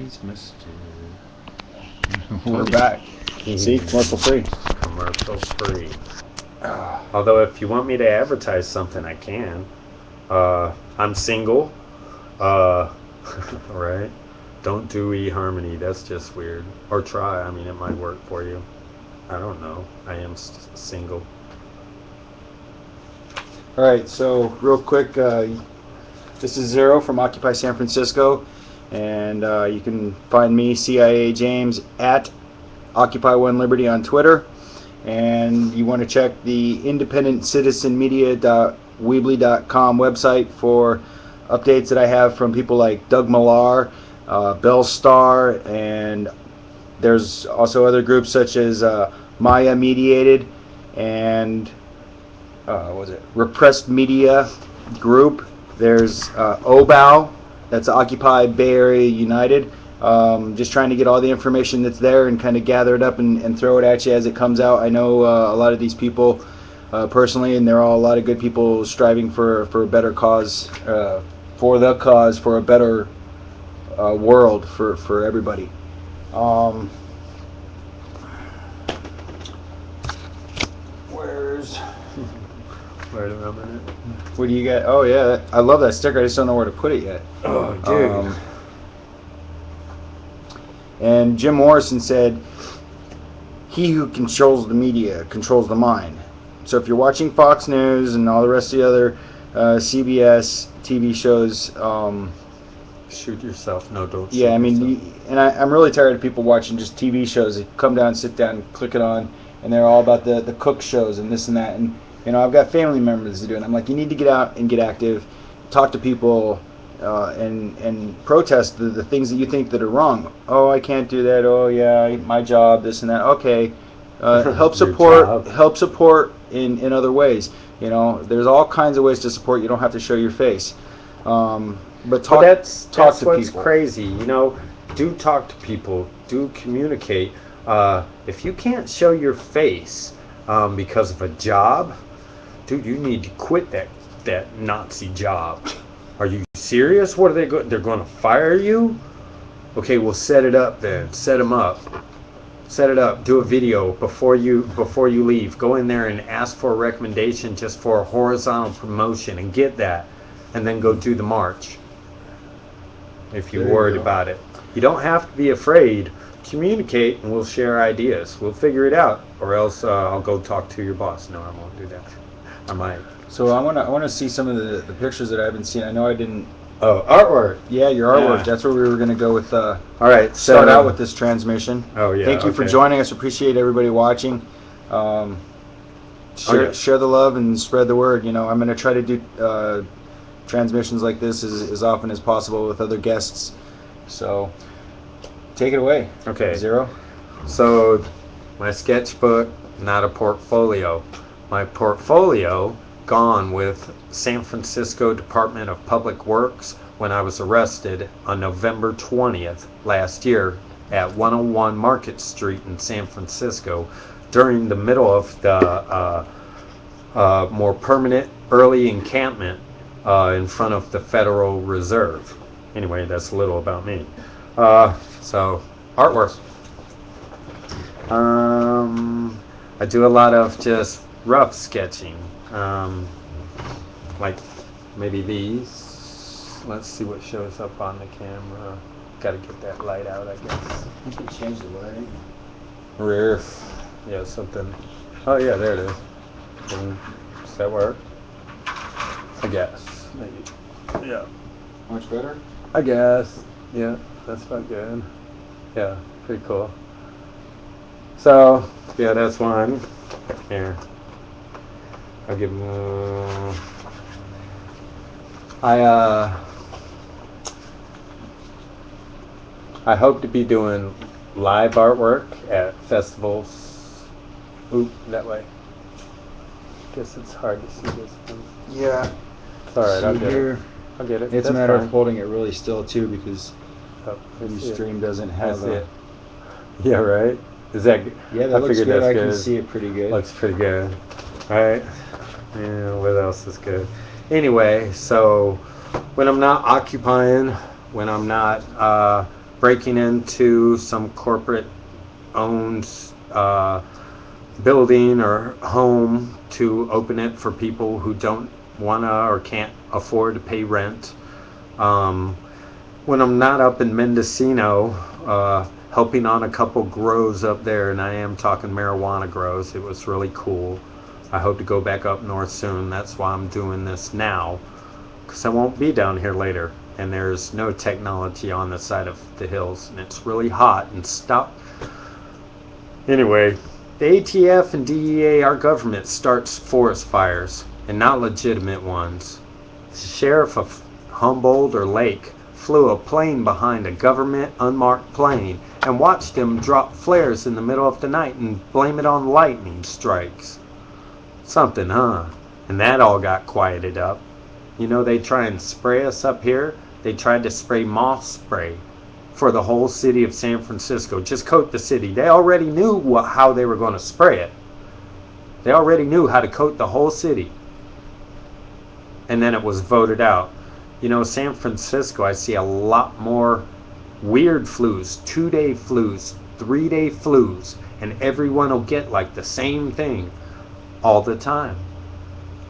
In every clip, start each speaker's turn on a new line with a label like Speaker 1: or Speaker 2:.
Speaker 1: He's Mr. We're back. See, commercial free.
Speaker 2: Commercial free. Although if you want me to advertise something, I can. I'm single. Right? Don't do eHarmony. That's just weird. Or try. I mean, it might work for you. I don't know. I am single.
Speaker 1: All right, so real quick, this is Zero from Occupy San Francisco, and you can find me, CIA James, at Occupy One Liberty on Twitter, and you want to check the independentcitizenmedia.weebly.com website for updates that I have from people like Doug Millar, Bell Star, and there's also other groups such as Maya Mediated and was it Repressed Media Group. There's OBOW, that's Occupy Bay Area United. Just trying to get all the information that's there and kind of gather it up and throw it at you as it comes out. I know a lot of these people personally, and they're all a lot of good people striving for a better cause, for a better world for everybody. Where's...
Speaker 2: Wait a minute.
Speaker 1: What do you got? Oh yeah, I love that sticker. I just don't know where to put it yet.
Speaker 2: Oh, dude.
Speaker 1: And Jim Morrison said, "He who controls the media controls the mind." So if you're watching Fox News and all the rest of the other CBS TV shows,
Speaker 2: shoot yourself. No, don't.
Speaker 1: Yeah, I mean, I'm really tired of people watching just TV shows. They come down, sit down, click it on, and they're all about the cook shows and this and that. And you know, I've got family members to do it. I'm like, you need to get out and get active, talk to people, and protest the things that you think that are wrong. Oh, I can't do that. Oh, yeah, my job, this and that. Okay, help support in other ways. You know, there's all kinds of ways to support. You don't have to show your face. But
Speaker 2: that's
Speaker 1: what's
Speaker 2: people. Crazy. You know, do talk to people. Do communicate. If you can't show your face because of a job, dude, you need to quit that Nazi job. Are you serious? What are they going? They're going to fire you? Okay, well, set it up then. Set them up. Set it up. Do a video before you leave. Go in there and ask for a recommendation just for a horizontal promotion and get that, and then go do the march. If you're worried about it, you don't have to be afraid. Communicate, and we'll share ideas. We'll figure it out, or else I'll go talk to your boss. No, I won't do that. I might.
Speaker 1: So I want to see some of the pictures that I haven't seen. I know I didn't.
Speaker 2: Oh, artwork.
Speaker 1: Yeah, your artwork. Yeah. That's where we were going to go with.
Speaker 2: All right.
Speaker 1: Start out with this transmission.
Speaker 2: Oh yeah.
Speaker 1: Thank you for joining us. Appreciate everybody watching. Share the love and spread the word. You know, I'm going to try to do transmissions like this as often as possible with other guests. So take it away.
Speaker 2: Okay.
Speaker 1: Zero.
Speaker 2: So my sketchbook, not a portfolio. My portfolio gone with San Francisco Department of Public Works when I was arrested on November 20th last year at 101 Market Street in San Francisco during the middle of the more permanent early encampment in front of the Federal Reserve. Anyway, that's a little about me. So, artwork. I do a lot of just rough sketching. Like maybe these. Let's see what shows up on the camera. Gotta get that light out, I guess.
Speaker 1: You can change the lighting.
Speaker 2: Rear. Yeah, something. Oh yeah, there it is. Does that work? I guess. Maybe. Yeah.
Speaker 1: Much better?
Speaker 2: I guess. Yeah, that's about good. Yeah, pretty cool. So, yeah, that's one. Here. I'll give them. I hope to be doing live artwork at festivals. Oop, that way. Guess it's hard to see this one.
Speaker 1: Yeah.
Speaker 2: It's alright, I'll get it. I'll get it.
Speaker 1: It's a matter of holding it really still too, because the stream doesn't have
Speaker 2: it. Yeah, right? Is that good?
Speaker 1: Yeah, that looks good. I can see it pretty good.
Speaker 2: Looks pretty good. Alright. Yeah, what else is good? Anyway, so when I'm not occupying, when I'm not breaking into some corporate owned building or home to open it for people who don't wanna or can't afford to pay rent. When I'm not up in Mendocino, helping on a couple grows up there, and I am talking marijuana grows, it was really cool. I hope to go back up north soon. That's why I'm doing this now, because I won't be down here later, and there's no technology on the side of the hills, and it's really hot and stuff. Anyway, the ATF and DEA, our government, starts forest fires, and not legitimate ones. The sheriff of Humboldt or Lake flew a plane behind a government unmarked plane and watched him drop flares in the middle of the night and blame it on lightning strikes. Something, huh? And that all got quieted up. You know, they try and spray us up here. They tried to spray moth spray for the whole city of San Francisco. Just coat the city. They already knew how they were going to spray it. They already knew how to coat the whole city. And then it was voted out. You know, San Francisco, I see a lot more weird flus, 2-day flus, 3-day flus, and everyone will get like the same thing all the time.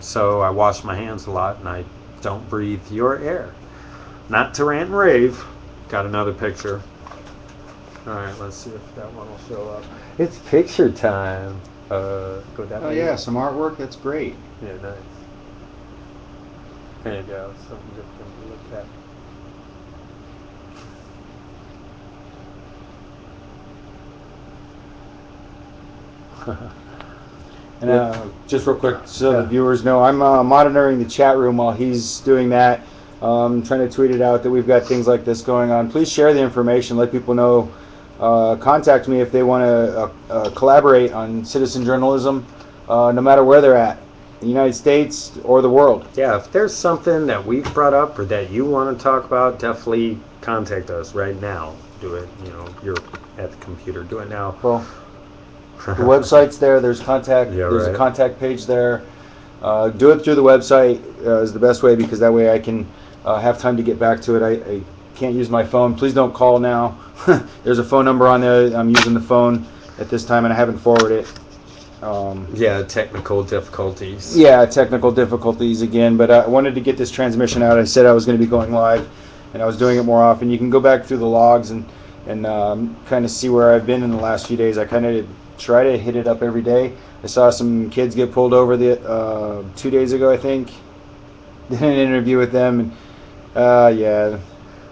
Speaker 2: So I wash my hands a lot and I don't breathe your air. Not to rant and rave. Got another picture. Alright, let's see if that one will show up. It's picture time. Go down.
Speaker 1: Oh yeah, some artwork. That's great.
Speaker 2: Yeah, nice. There you go. Something different to look at.
Speaker 1: And just real quick, so the viewers know, I'm monitoring the chat room while he's doing that. Trying to tweet it out that we've got things like this going on. Please share the information. Let people know. Contact me if they want to collaborate on citizen journalism, no matter where they're at, the United States or the world.
Speaker 2: Yeah, if there's something that we've brought up or that you want to talk about, definitely contact us right now. Do it. You know, you're at the computer. Do it now.
Speaker 1: Well, the website's there. There's contact.
Speaker 2: Yeah,
Speaker 1: there's
Speaker 2: right.
Speaker 1: a contact page there. Do it through the website is the best way, because that way I can have time to get back to it. I can't use my phone. Please don't call now. There's a phone number on there. I'm using the phone at this time, and I haven't forwarded it.
Speaker 2: Yeah, technical difficulties.
Speaker 1: Yeah, technical difficulties again, but I wanted to get this transmission out. I said I was going to be going live, and I was doing it more often. You can go back through the logs and kind of see where I've been in the last few days. I kind of try to hit it up every day. I saw some kids get pulled over 2 days ago, I think. Did an interview with them, and yeah.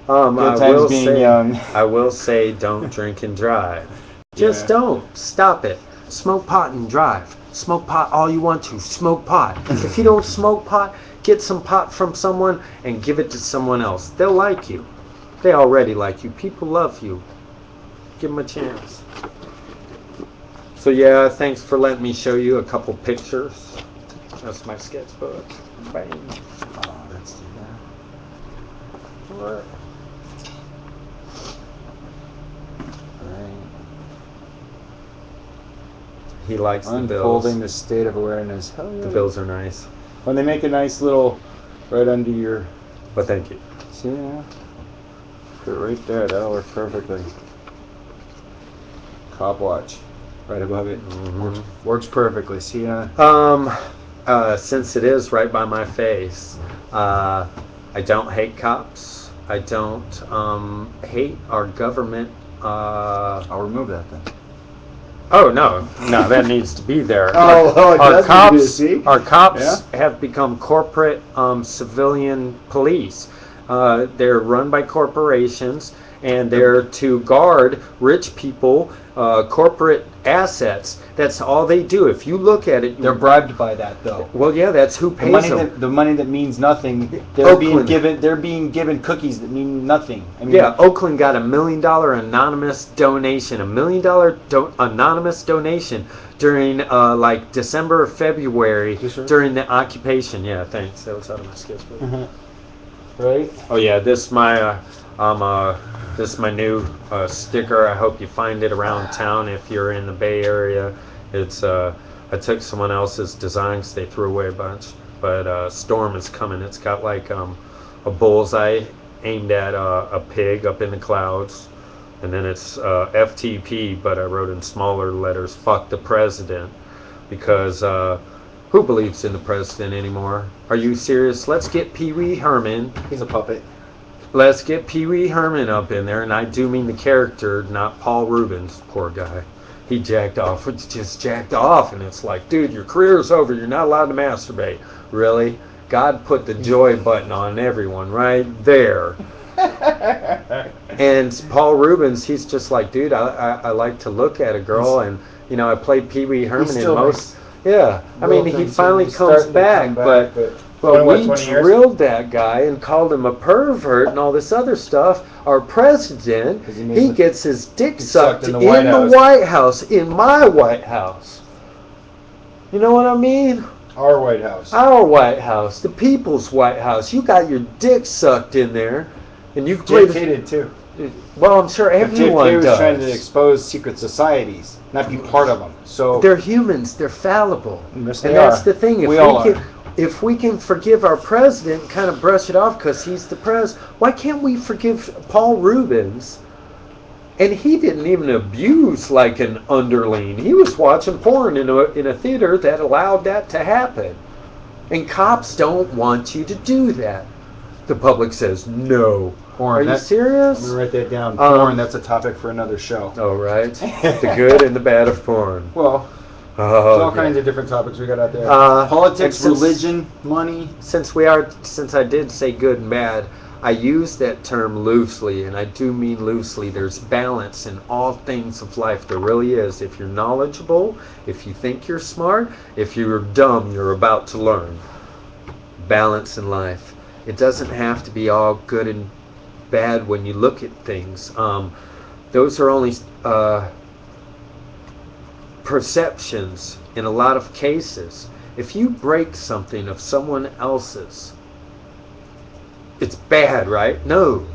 Speaker 1: Good times being young.
Speaker 2: I will say, don't drink and drive. Just don't. Stop it. Smoke pot and drive. Smoke pot all you want to. Smoke pot. If you don't smoke pot, get some pot from someone and give it to someone else. They'll like you. They already like you. People love you. Give them a chance. So yeah, thanks for letting me show you a couple pictures. That's my sketchbook. Bang.
Speaker 1: Oh, let's do that.
Speaker 2: What? He likes the bills.
Speaker 1: Unfolding the state of awareness. Hell yeah.
Speaker 2: The bills are nice.
Speaker 1: When they make a nice little right under your.
Speaker 2: But thank you.
Speaker 1: See now? Put it right there. That'll work perfectly. Cop watch. Right above it.
Speaker 2: Mm-hmm.
Speaker 1: Works perfectly. See now?
Speaker 2: Since it is right by my face, I don't hate cops. I don't hate our government.
Speaker 1: I'll remove that then.
Speaker 2: Oh no, that needs to be there.
Speaker 1: Our
Speaker 2: cops have become corporate civilian police. They're run by corporations, and they're to guard rich people, corporate assets. That's all they do. If you look at it,
Speaker 1: They're bribed by that, though.
Speaker 2: well, yeah, that's who pays them.
Speaker 1: The money that means nothing. They're
Speaker 2: Oakland.
Speaker 1: being given cookies that mean nothing. I mean,
Speaker 2: Yeah, Oakland got $1 million anonymous donation. $1 million anonymous donation during like December or February during the occupation. Yeah, thanks. That was out of my sketchbook.
Speaker 1: Right?
Speaker 2: Oh yeah, this is my new sticker. I hope you find it around town if you're in the Bay Area. It's I took someone else's designs. They threw away a bunch, but storm is coming. It's got like a bullseye aimed at a pig up in the clouds. And then it's FTP, but I wrote in smaller letters, fuck the president. Because who believes in the president anymore? Are you serious? Let's get Pee Wee Herman.
Speaker 1: He's a puppet.
Speaker 2: Let's get Pee Wee Herman up in there, and I do mean the character, not Paul Rubens, poor guy. He jacked off. It's just jacked off, and it's like, dude, your career's over. You're not allowed to masturbate. Really? God put the joy button on everyone right there. And Paul Rubens, he's just like, dude, I like to look at a girl, and you know, I played Pee Wee Herman in most. Yeah, I mean, he finally comes back, but we drilled that guy and called him a pervert and all this other stuff. Our president, he gets his dick sucked in the White House, in my White House. You know what I mean?
Speaker 1: Our White House.
Speaker 2: Our White House, the people's White House. You got your dick sucked in there, and you played.
Speaker 1: JFK did too.
Speaker 2: Well, I'm sure everyone
Speaker 1: JFK was
Speaker 2: does.
Speaker 1: trying to expose secret societies, not be part of them. So
Speaker 2: they're humans. They're fallible.
Speaker 1: Yes,
Speaker 2: and that's the thing.
Speaker 1: If
Speaker 2: if we can forgive our president and kind of brush it off because he's the pres, why can't we forgive Paul Rubens? And he didn't even abuse like an underling. He was watching porn in a theater that allowed that to happen. And cops don't want you to do that. The public says no.
Speaker 1: Porn.
Speaker 2: Are you serious?
Speaker 1: I'm going to write that down. Porn, that's a topic for another show.
Speaker 2: Oh, right. The good and the bad of porn.
Speaker 1: Well, there's all kinds of different topics we got out there. Politics, religion, money.
Speaker 2: Since I did say good and bad, I use that term loosely, and I do mean loosely. There's balance in all things of life. There really is. If you're knowledgeable, if you think you're smart, if you're dumb, you're about to learn. Balance in life. It doesn't have to be all good and bad when you look at things. Those are only perceptions in a lot of cases. If you break something of someone else's, it's bad, right? No.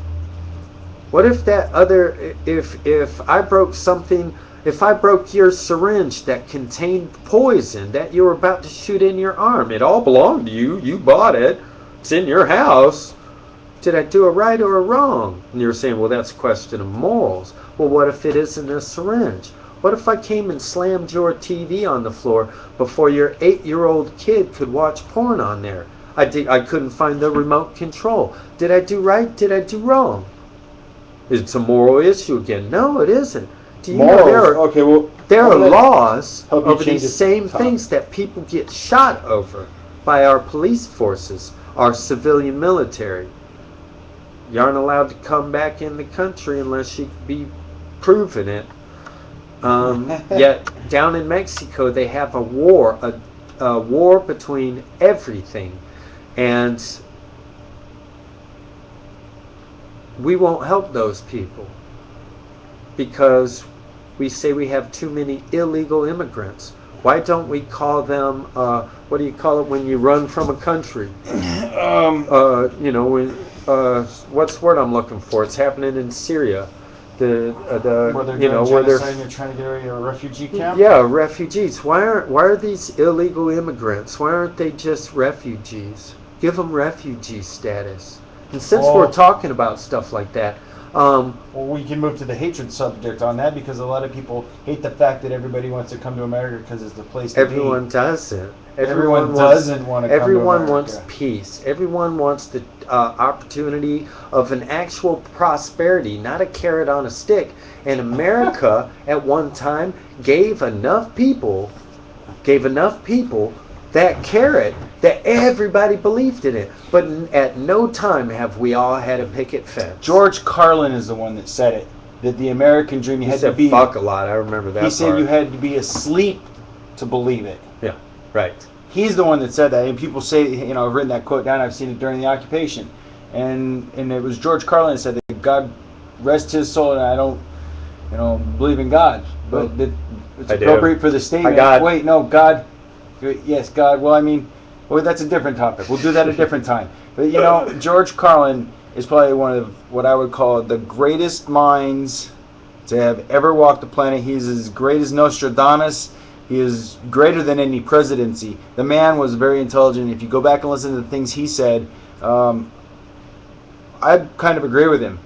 Speaker 2: What if that other, if I broke something, if I broke your syringe that contained poison that you were about to shoot in your arm, it all belonged to you, you bought it, it's in your house. Did I do a right or a wrong? And you're saying, well, that's a question of morals. Well, what if it isn't a syringe? What if I came and slammed your TV on the floor before your 8-year-old kid could watch porn on there? I couldn't find the remote control. Did I do right? Did I do wrong? It's a moral issue again. No, it isn't. Do you know there are laws over these same things that people get shot over by our police forces, our civilian military. You aren't allowed to come back in the country unless you can be proven it. Yet down in Mexico they have a war between everything, and we won't help those people because we say we have too many illegal immigrants. Why don't we call them, what do you call it when you run from a country? What's the word I'm looking for? It's happening in Syria. Where they're
Speaker 1: trying to get away a refugee camp.
Speaker 2: Yeah, refugees. Why are these illegal immigrants? Why aren't they just refugees? Give them refugee status. And since we're talking about stuff like that,
Speaker 1: well, we can move to the hatred subject on that because a lot of people hate the fact that everybody wants to come to America because it's the place to
Speaker 2: everyone
Speaker 1: be.
Speaker 2: Doesn't.
Speaker 1: Everyone doesn't want to come to America.
Speaker 2: Everyone wants peace. Everyone wants the opportunity of an actual prosperity, not a carrot on a stick. And America at one time gave enough people that carrot that everybody believed in it. But at no time have we all had a picket fence.
Speaker 1: George Carlin is the one that said it. That the American dream,
Speaker 2: He said fuck a lot. I remember that.
Speaker 1: He said you had to be asleep to believe it.
Speaker 2: Yeah, right.
Speaker 1: He's the one that said that, and people say, I've written that quote down. I've seen it during the occupation, and it was George Carlin that said that God rest his soul, and I don't, believe in God, but that it's appropriate for the statement. Wait, no, God, yes, God. Well, that's a different topic. We'll do that a different time. But George Carlin is probably one of what I would call the greatest minds to have ever walked the planet. He's as great as Nostradamus. He is greater than any presidency. The man was very intelligent. If you go back and listen to the things he said, I kind of agree with him.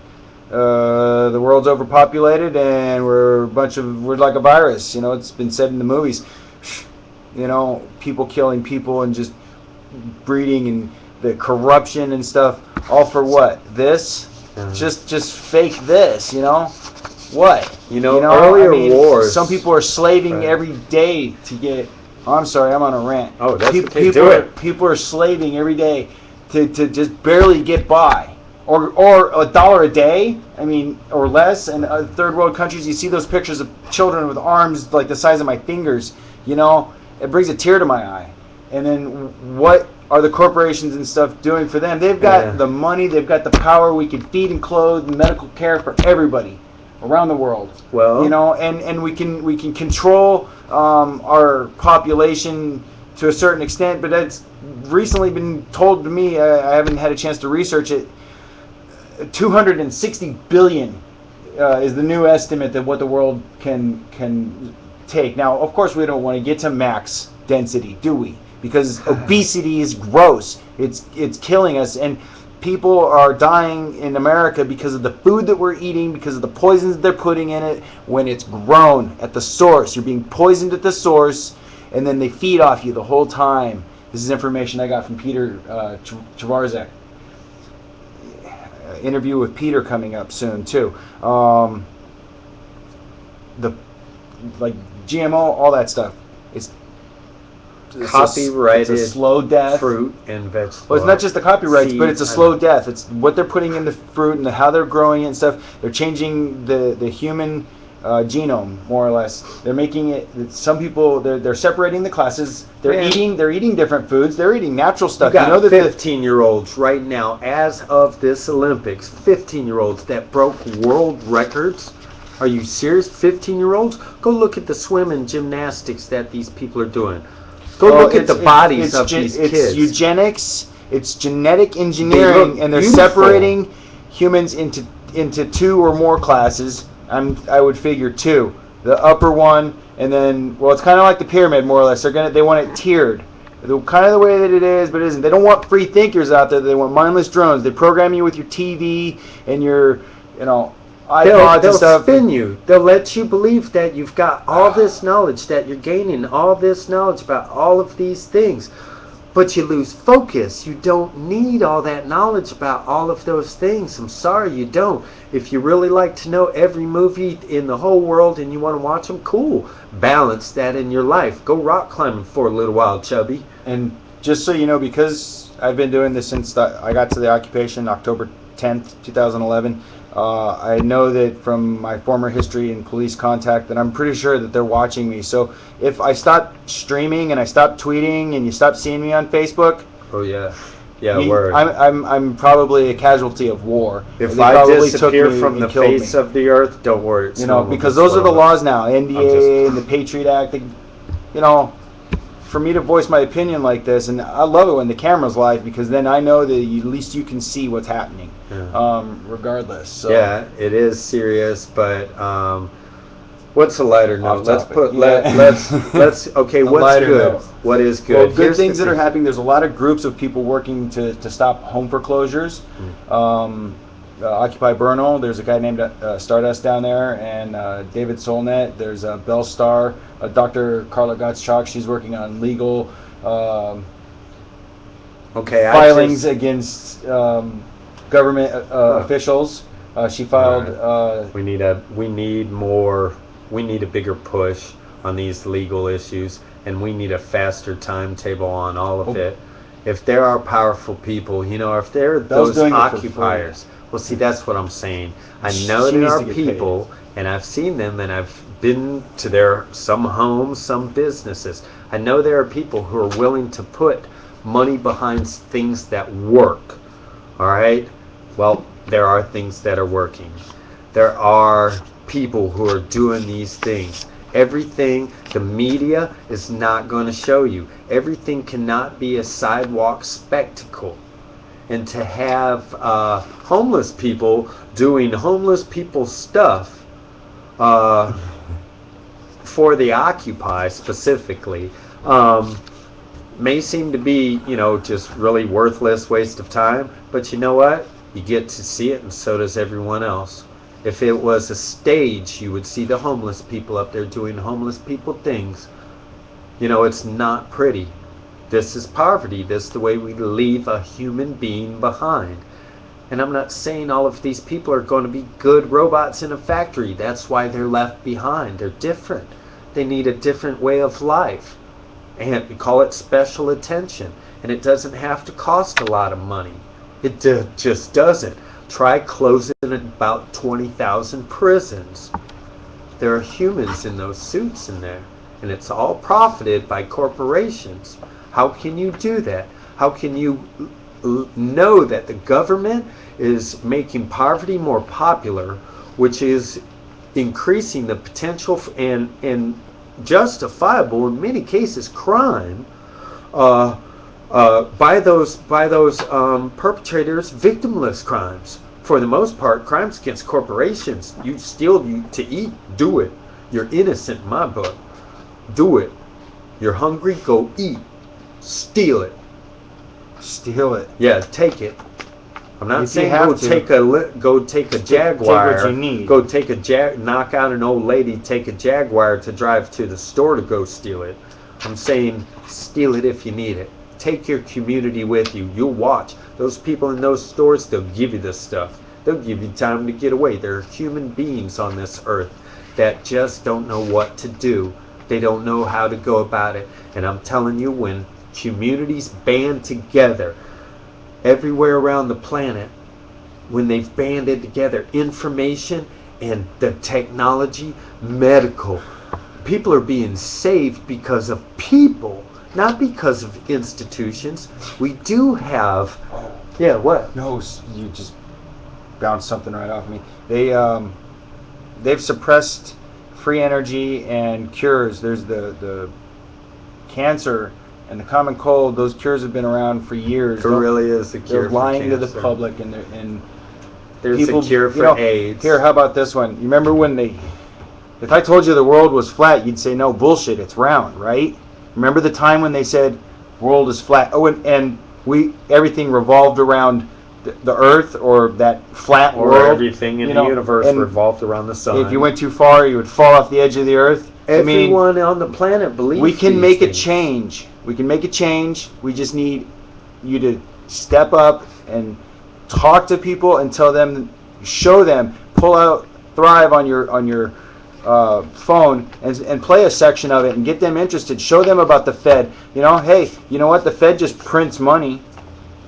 Speaker 1: the world's overpopulated and we're like a virus. It's been said in the movies. People killing people and just breeding and the corruption and stuff. All for what? This? Just fake this. What?
Speaker 2: Earlier wars.
Speaker 1: Some people are slaving every day to get. Oh, I'm sorry, I'm on a rant.
Speaker 2: Oh, that's okay.
Speaker 1: Do it. People are slaving every day to just barely get by. Or $1 a day, or less. And third world countries, you see those pictures of children with arms like the size of my fingers. It brings a tear to my eye. And then what are the corporations and stuff doing for them? They've got the money, they've got the power. We can feed and clothe, medical care for everybody around the world.
Speaker 2: Well,
Speaker 1: and we can control our population to a certain extent, but that's recently been told to me. I haven't had a chance to research it. 260 billion is the new estimate that what the world can take. Now, of course, we don't want to get to max density, do we? Because obesity is gross. It's killing us, and people are dying in America because of the food that we're eating, because of the poisons that they're putting in it when it's grown at the source. You're being poisoned at the source, and then they feed off you the whole time. This is information I got from Peter Chavarzak. Interview with Peter coming up soon too. Like GMO, all that stuff. It's
Speaker 2: copyrighted.
Speaker 1: It's a slow death.
Speaker 2: Fruit and vegetables.
Speaker 1: Well, it's not just the copyrights, but it's a slow death. It's what they're putting in the fruit and how they're growing it and stuff. They're changing the human genome, more or less. They're making it. Some people they're separating the classes. They're eating different foods. They're eating natural stuff.
Speaker 2: You got 15-year-olds right now, as of this Olympics, 15-year-olds that broke world records. Are you serious? 15-year-olds? Go look at the swim and gymnastics that these people are doing. Go look at the bodies of these kids.
Speaker 1: It's eugenics. It's genetic engineering, and they're separating humans into two or more classes. I would figure two. The upper one, and then it's kind of like the pyramid, more or less. They want it tiered, kind of the way that it is, but it isn't. They don't want free thinkers out there. They want mindless drones. They program you with your TV and your iPods and stuff.
Speaker 2: They'll spin you. They'll let you believe that you've got all this knowledge, that you're gaining all this knowledge about all of these things. But you lose focus. You don't need all that knowledge about all of those things. I'm sorry, you don't. If you really like to know every movie in the whole world and you want to watch them, cool. Balance that in your life. Go rock climbing for a little while, chubby.
Speaker 1: And just so you know, because I've been doing this since I got to the occupation October 10th, 2011, I know that from my former history in police contact that I'm pretty sure that they're watching me. So if I stop streaming and I stop tweeting and you stop seeing me on Facebook,
Speaker 2: word.
Speaker 1: I'm probably a casualty of war.
Speaker 2: If I disappear from the face of the earth, don't worry.
Speaker 1: Because those are the laws now. NDA and the Patriot Act. For me to voice my opinion like this, and I love it when the camera's live, because then I know that at least you can see what's happening, regardless. So.
Speaker 2: Yeah, it is serious, but what's a lighter note?
Speaker 1: Let's
Speaker 2: okay. What's good?
Speaker 1: Note.
Speaker 2: What is good?
Speaker 1: Well, good things that are happening. There's a lot of groups of people working to stop home foreclosures. Occupy Bernal. There's a guy named Stardust down there, and David Solnet. There's Bell Star. Dr. Carla Gottschalk. She's working on legal filings against government officials. She filed.
Speaker 2: We need a bigger push on these legal issues, and we need a faster timetable on all of it. If there are powerful people, if there are those occupiers. Well, see, that's what I'm saying. I know there are people, and I've seen them, and I've been to some homes, some businesses. I know there are people who are willing to put money behind things that work. All right? Well, there are things that are working. There are people who are doing these things. Everything the media is not going to show you. Everything cannot be a sidewalk spectacle. And to have homeless people doing homeless people stuff for the Occupy specifically may seem to be, just really worthless waste of time. But you know what? You get to see it, and so does everyone else. If it was a stage, you would see the homeless people up there doing homeless people things. You know, it's not pretty. This is poverty. This is the way we leave a human being behind. And I'm not saying all of these people are going to be good robots in a factory. That's why they're left behind. They're different. They need a different way of life. And we call it special attention. And it doesn't have to cost a lot of money. It just doesn't. Try closing about 20,000 prisons. There are humans in those suits in there. And it's all profited by corporations. How can you do that? How can you know that the government is making poverty more popular, which is increasing the potential and justifiable in many cases crime by those perpetrators, victimless crimes. For the most part, crimes against corporations. You steal to eat, do it. You're innocent in my book. Do it. You're hungry, go eat. Steal it.
Speaker 1: Steal it.
Speaker 2: Yeah, take it. I'm not
Speaker 1: If
Speaker 2: saying
Speaker 1: you have to.
Speaker 2: go take a Jaguar.
Speaker 1: Take what you need.
Speaker 2: Go take a knock out an old lady, take a Jaguar to drive to the store to go steal it. I'm saying steal it if you need it. Take your community with you. You'll watch. Those people in those stores, they'll give you this stuff. They'll give you time to get away. There are human beings on this earth that just don't know what to do. They don't know how to go about it. And I'm telling you, when communities band together everywhere around the planet, when they've banded together information and the technology, medical, people are being saved because of people, not because of institutions. We do have, yeah, what?
Speaker 1: No, you just bounced something right off me. They've suppressed free energy and cures. There's the cancer and the common cold. Those cures have been around for years.
Speaker 2: There really is a cure.
Speaker 1: They're lying
Speaker 2: for
Speaker 1: to the
Speaker 2: cancer.
Speaker 1: public, and
Speaker 2: There's
Speaker 1: people,
Speaker 2: a cure for AIDS.
Speaker 1: Here, how about this one? You remember when if I told you the world was flat, you'd say no, bullshit, it's round, right? Remember the time when they said world is flat? Oh, and everything revolved around the Earth, or that flat
Speaker 2: or
Speaker 1: world.
Speaker 2: everything in the universe revolved around the sun.
Speaker 1: If you went too far, you would fall off the edge of the Earth.
Speaker 2: Everyone on the planet believes
Speaker 1: we can
Speaker 2: these
Speaker 1: make a
Speaker 2: things.
Speaker 1: change. We can make a change. We just need you to step up and talk to people and tell them, show them, pull out Thrive on your phone and play a section of it and get them interested. Show them about the Fed. Hey, you know what? The Fed just prints money,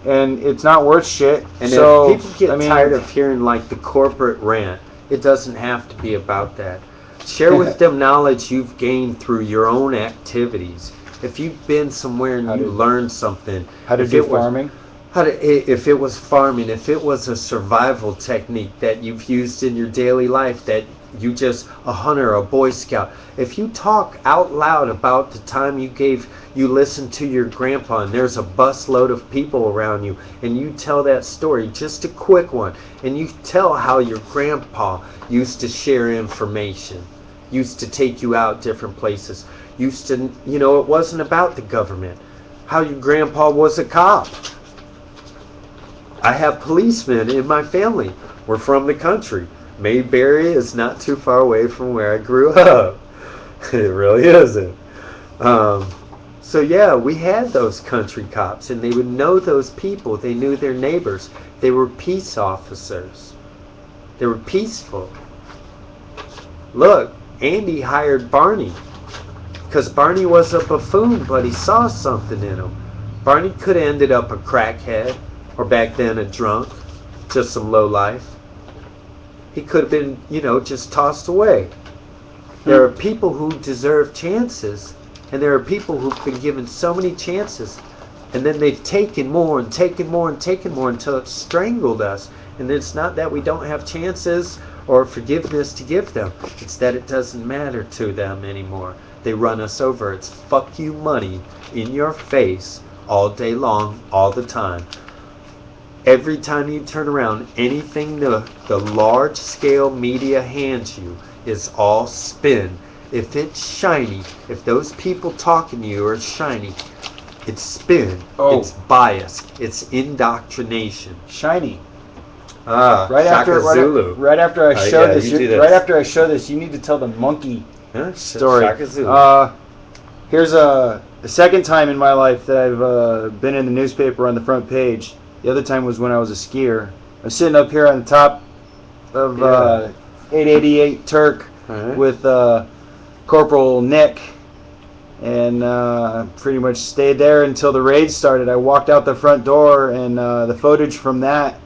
Speaker 1: and it's not worth shit.
Speaker 2: And
Speaker 1: so,
Speaker 2: if people get tired of hearing like the corporate rant, it doesn't have to be about that. Share with them knowledge you've gained through your own activities. If you've been somewhere and you learned something.
Speaker 1: How to do farming?
Speaker 2: If it was farming, if it was a survival technique that you've used in your daily life, that you just, a hunter, a Boy Scout, if you talk out loud about the time you listened to your grandpa and there's a busload of people around you, and you tell that story, just a quick one, and you tell how your grandpa used to share information, used to take you out different places, used to, it wasn't about the government, how your grandpa was a cop. I have policemen in my family. We're from the country. Mayberry is not too far away from where I grew up. It really isn't. So yeah, we had those country cops, and they would know those people. They knew their neighbors. They were peace officers. They were peaceful. Look, Andy hired Barney because Barney was a buffoon, but he saw something in him. Barney could have ended up a crackhead, or back then a drunk, just some lowlife. He could have been, just tossed away. There are people who deserve chances, and there are people who've been given so many chances, and then they've taken more and taken more and taken more until it's strangled us. And it's not that we don't have chances or forgiveness to give them. It's that it doesn't matter to them anymore. They run us over. It's fuck you money in your face all day long, all the time. Every time you turn around, anything the large-scale media hands you is all spin. If it's shiny, if those people talking to you are shiny, it's spin.
Speaker 1: Oh.
Speaker 2: It's bias. It's indoctrination.
Speaker 1: Shiny. Right after,
Speaker 2: Shaka Zulu.
Speaker 1: right after I show
Speaker 2: yeah,
Speaker 1: this,
Speaker 2: you do this.
Speaker 1: right after I show this, you need to tell the monkey story.
Speaker 2: Shaka Zulu.
Speaker 1: Here's the second time in my life that I've been in the newspaper on the front page. The other time was when I was a skier. I'm sitting up here on the top of 888 Turk with Corporal Nick, and pretty much stayed there until the raid started. I walked out the front door, and the footage from that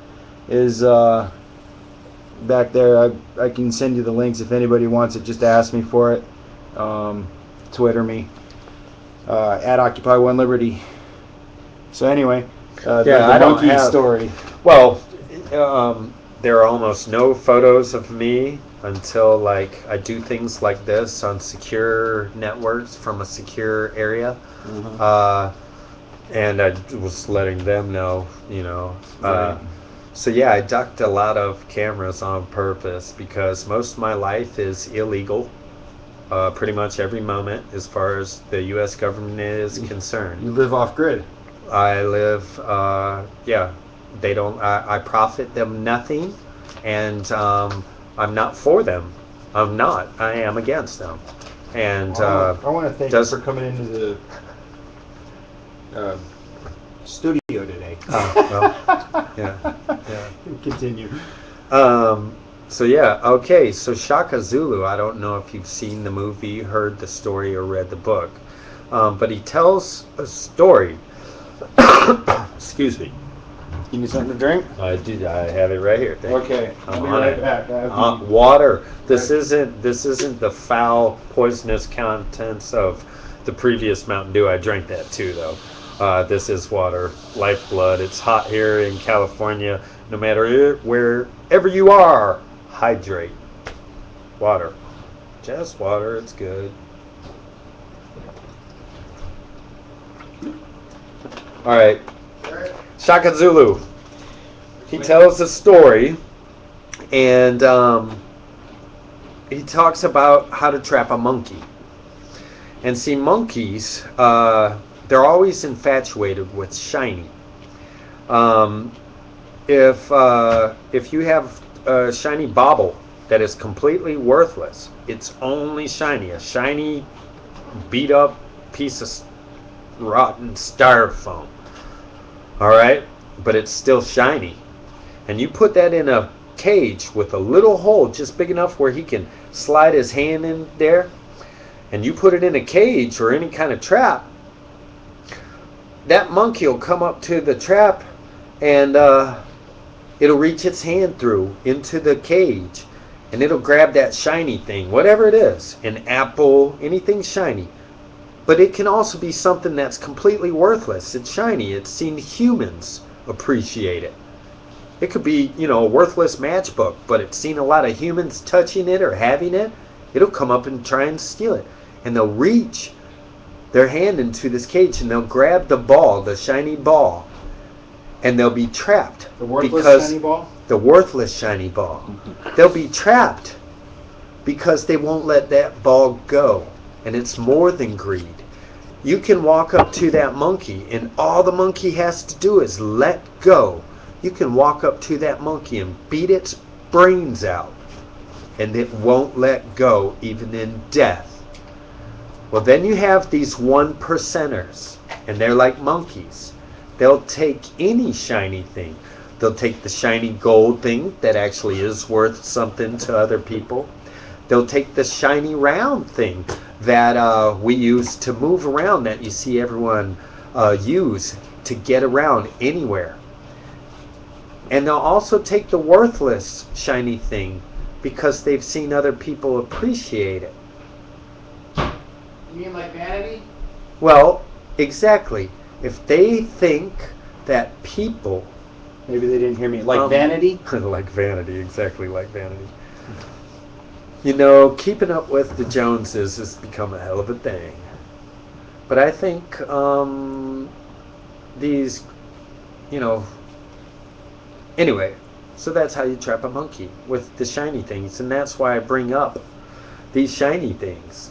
Speaker 1: is back there. I can send you the links if anybody wants it. Just ask me for it. Twitter me at Occupy One Liberty. So anyway, the
Speaker 2: I don't
Speaker 1: monkey
Speaker 2: have
Speaker 1: story.
Speaker 2: Well, there are almost no photos of me until like I do things like this on secure networks from a secure area. And I was letting them know,
Speaker 1: Right.
Speaker 2: So yeah, I ducked a lot of cameras on purpose because most of my life is illegal. Pretty much every moment as far as the U.S. government is concerned.
Speaker 1: You live off grid.
Speaker 2: I live, they don't, I profit them nothing, and I'm not for them. I'm not. I am against them. And
Speaker 1: I want to thank you for coming into the studio today.
Speaker 2: Yeah.
Speaker 1: Continue.
Speaker 2: So yeah, okay, so Shaka Zulu, I don't know if you've seen the movie, heard the story, or read the book, but he tells a story. Excuse me.
Speaker 1: You need something to drink?
Speaker 2: I have it right here.
Speaker 1: Okay, I'll be right back.
Speaker 2: Water. This isn't the foul, poisonous contents of the previous Mountain Dew. I drank that too, though. This is water, lifeblood. It's hot here in California. No matter wherever you are, hydrate. Water. Just water. It's good. All right. Shaka Zulu. He tells a story, and he talks about how to trap a monkey. And see, monkeys, they're always infatuated with shiny. If you have a shiny bauble that is completely worthless, it's only shiny, a shiny, beat up piece of rotten styrofoam. All right, but it's still shiny, and you put that in a cage with a little hole just big enough where he can slide his hand in there, and you put it in a cage or any kind of trap, that monkey will come up to the trap, and it'll reach its hand through into the cage, and it'll grab that shiny thing, whatever it is, an apple, anything shiny. But it can also be something that's completely worthless. It's shiny. It's seen humans appreciate it. It could be, a worthless matchbook, but it's seen a lot of humans touching it or having it. It'll come up and try and steal it. And they'll reach their hand into this cage and they'll grab the ball, the shiny ball, and they'll be trapped.
Speaker 1: The worthless shiny ball?
Speaker 2: The worthless shiny ball. They'll be trapped because they won't let that ball go. And it's more than greed. You can walk up to that monkey, and all the monkey has to do is let go. You can walk up to that monkey and beat its brains out, and it won't let go, even in death. Well, then you have these 1%ers, and they're like monkeys. They'll take any shiny thing. They'll take the shiny gold thing that actually is worth something to other people. They'll take the shiny round thing that we use to move around, that you see everyone use to get around anywhere. And they'll also take the worthless shiny thing because they've seen other people appreciate it.
Speaker 1: You mean like vanity?
Speaker 2: Well, exactly. If they think that people...
Speaker 1: Maybe they didn't hear me. Like vanity?
Speaker 2: Like vanity, exactly like vanity. Keeping up with the Joneses has become a hell of a thing. But I think these, anyway, so that's how you trap a monkey, with the shiny things. And that's why I bring up these shiny things.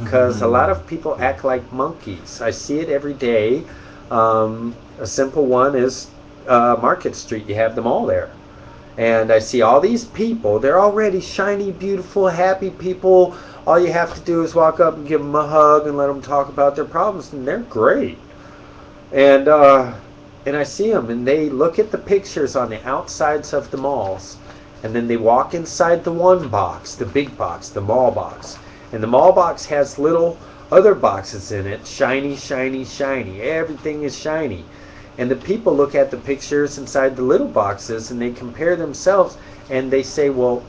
Speaker 2: Because a lot of people act like monkeys. I see it every day. A simple one is Market Street. You have them all there. And I see all these people. They're already shiny, beautiful, happy people. All you have to do is walk up and give them a hug and let them talk about their problems, and they're great. And I see them, and they look at the pictures on the outsides of the malls, and then they walk inside the one box, the big box, the mall box, and the mall box has little other boxes in it, shiny, shiny, shiny. Everything is shiny. And the people look at the pictures inside the little boxes, and they compare themselves, and they say, well,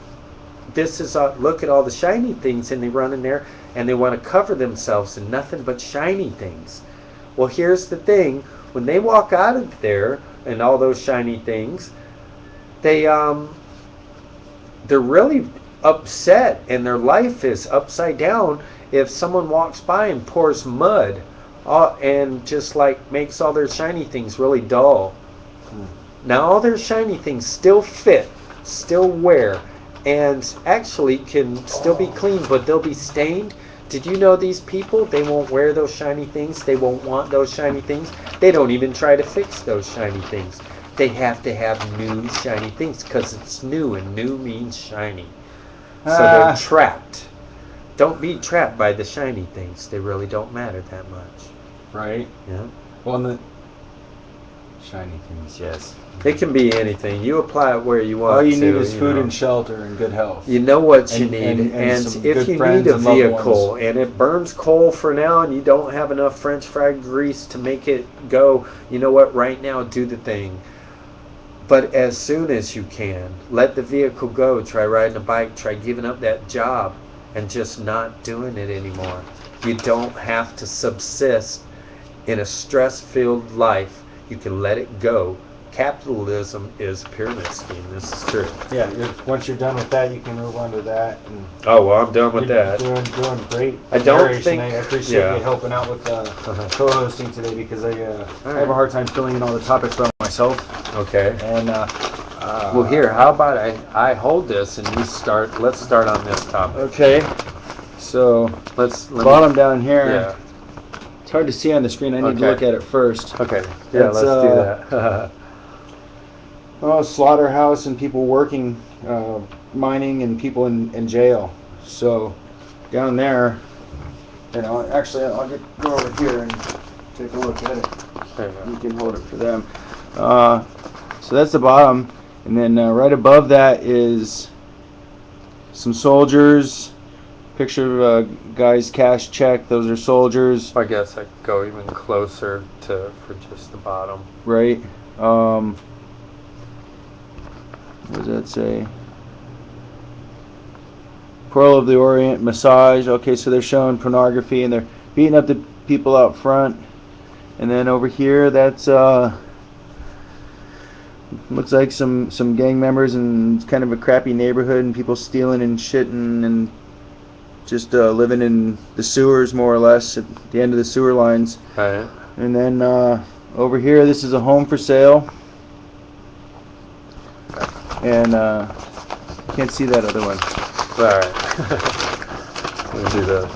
Speaker 2: this is look at all the shiny things, and they run in there and they want to cover themselves in nothing but shiny things. Well, here's the thing: when they walk out of there and all those shiny things, they're really upset, and their life is upside down if someone walks by and pours mud and just like makes all their shiny things really dull. Now all their shiny things still fit, still wear, and actually can still be clean, but they'll be stained. Did you know these people, they won't wear those shiny things, they won't want those shiny things, they don't even try to fix those shiny things. They have to have new shiny things because it's new, and new means shiny. So they're trapped. Don't be trapped by the shiny things. They really don't matter that much.
Speaker 1: Right.
Speaker 2: Yeah.
Speaker 1: Well, the shiny things, yes.
Speaker 2: It can be anything. You apply it where you want.
Speaker 1: All you
Speaker 2: to,
Speaker 1: need is food
Speaker 2: know.
Speaker 1: and shelter and good health.
Speaker 2: You know what you
Speaker 1: And-
Speaker 2: need,
Speaker 1: and some
Speaker 2: if
Speaker 1: good
Speaker 2: you
Speaker 1: friends
Speaker 2: need a
Speaker 1: and loved
Speaker 2: vehicle
Speaker 1: ones.
Speaker 2: and it burns coal for now, and you don't have enough French fry grease to make it go, you know what? Right now, do the thing. But as soon as you can, let the vehicle go. Try riding a bike. Try giving up that job and just not doing it anymore. You don't have to subsist in a stress-filled life. You can let it go. Capitalism is a pyramid scheme. This is true.
Speaker 1: Yeah, once you're done with that, you can move on to that. And
Speaker 2: Oh, well, I'm done with
Speaker 1: you're
Speaker 2: that.
Speaker 1: Doing great.
Speaker 2: I don't
Speaker 1: narration.
Speaker 2: think-
Speaker 1: I appreciate
Speaker 2: yeah.
Speaker 1: you helping out with co-hosting today, because I have a hard time filling in all the topics by myself.
Speaker 2: Okay.
Speaker 1: And
Speaker 2: Well, here, how about I hold this and you start. Let's start on this topic.
Speaker 1: Okay. So
Speaker 2: Let
Speaker 1: bottom down here.
Speaker 2: Yeah.
Speaker 1: It's hard to see on the screen. I need to
Speaker 2: Okay.
Speaker 1: look at it first.
Speaker 2: Okay. Yeah,
Speaker 1: It's,
Speaker 2: let's do that.
Speaker 1: Slaughterhouse and people working, mining, and people in jail. So down there, actually I'll go over here and take a look at it.
Speaker 2: There you
Speaker 1: You
Speaker 2: go.
Speaker 1: can hold it for them. So that's the bottom, and then right above that is some soldiers. Picture of a guy's cash check. Those are soldiers,
Speaker 2: I guess I could go even closer for just the bottom.
Speaker 1: right? What does that say? Pearl of the Orient massage. Okay, so they're showing pornography and they're beating up the people out front. And then over here, that's looks like some gang members, and it's kind of a crappy neighborhood, and people stealing and shitting and just living in the sewers, more or less, at the end of the sewer lines.
Speaker 2: Right.
Speaker 1: And then over here, this is a home for sale. And can't see that other one.
Speaker 2: Alright. We'll do this.
Speaker 1: I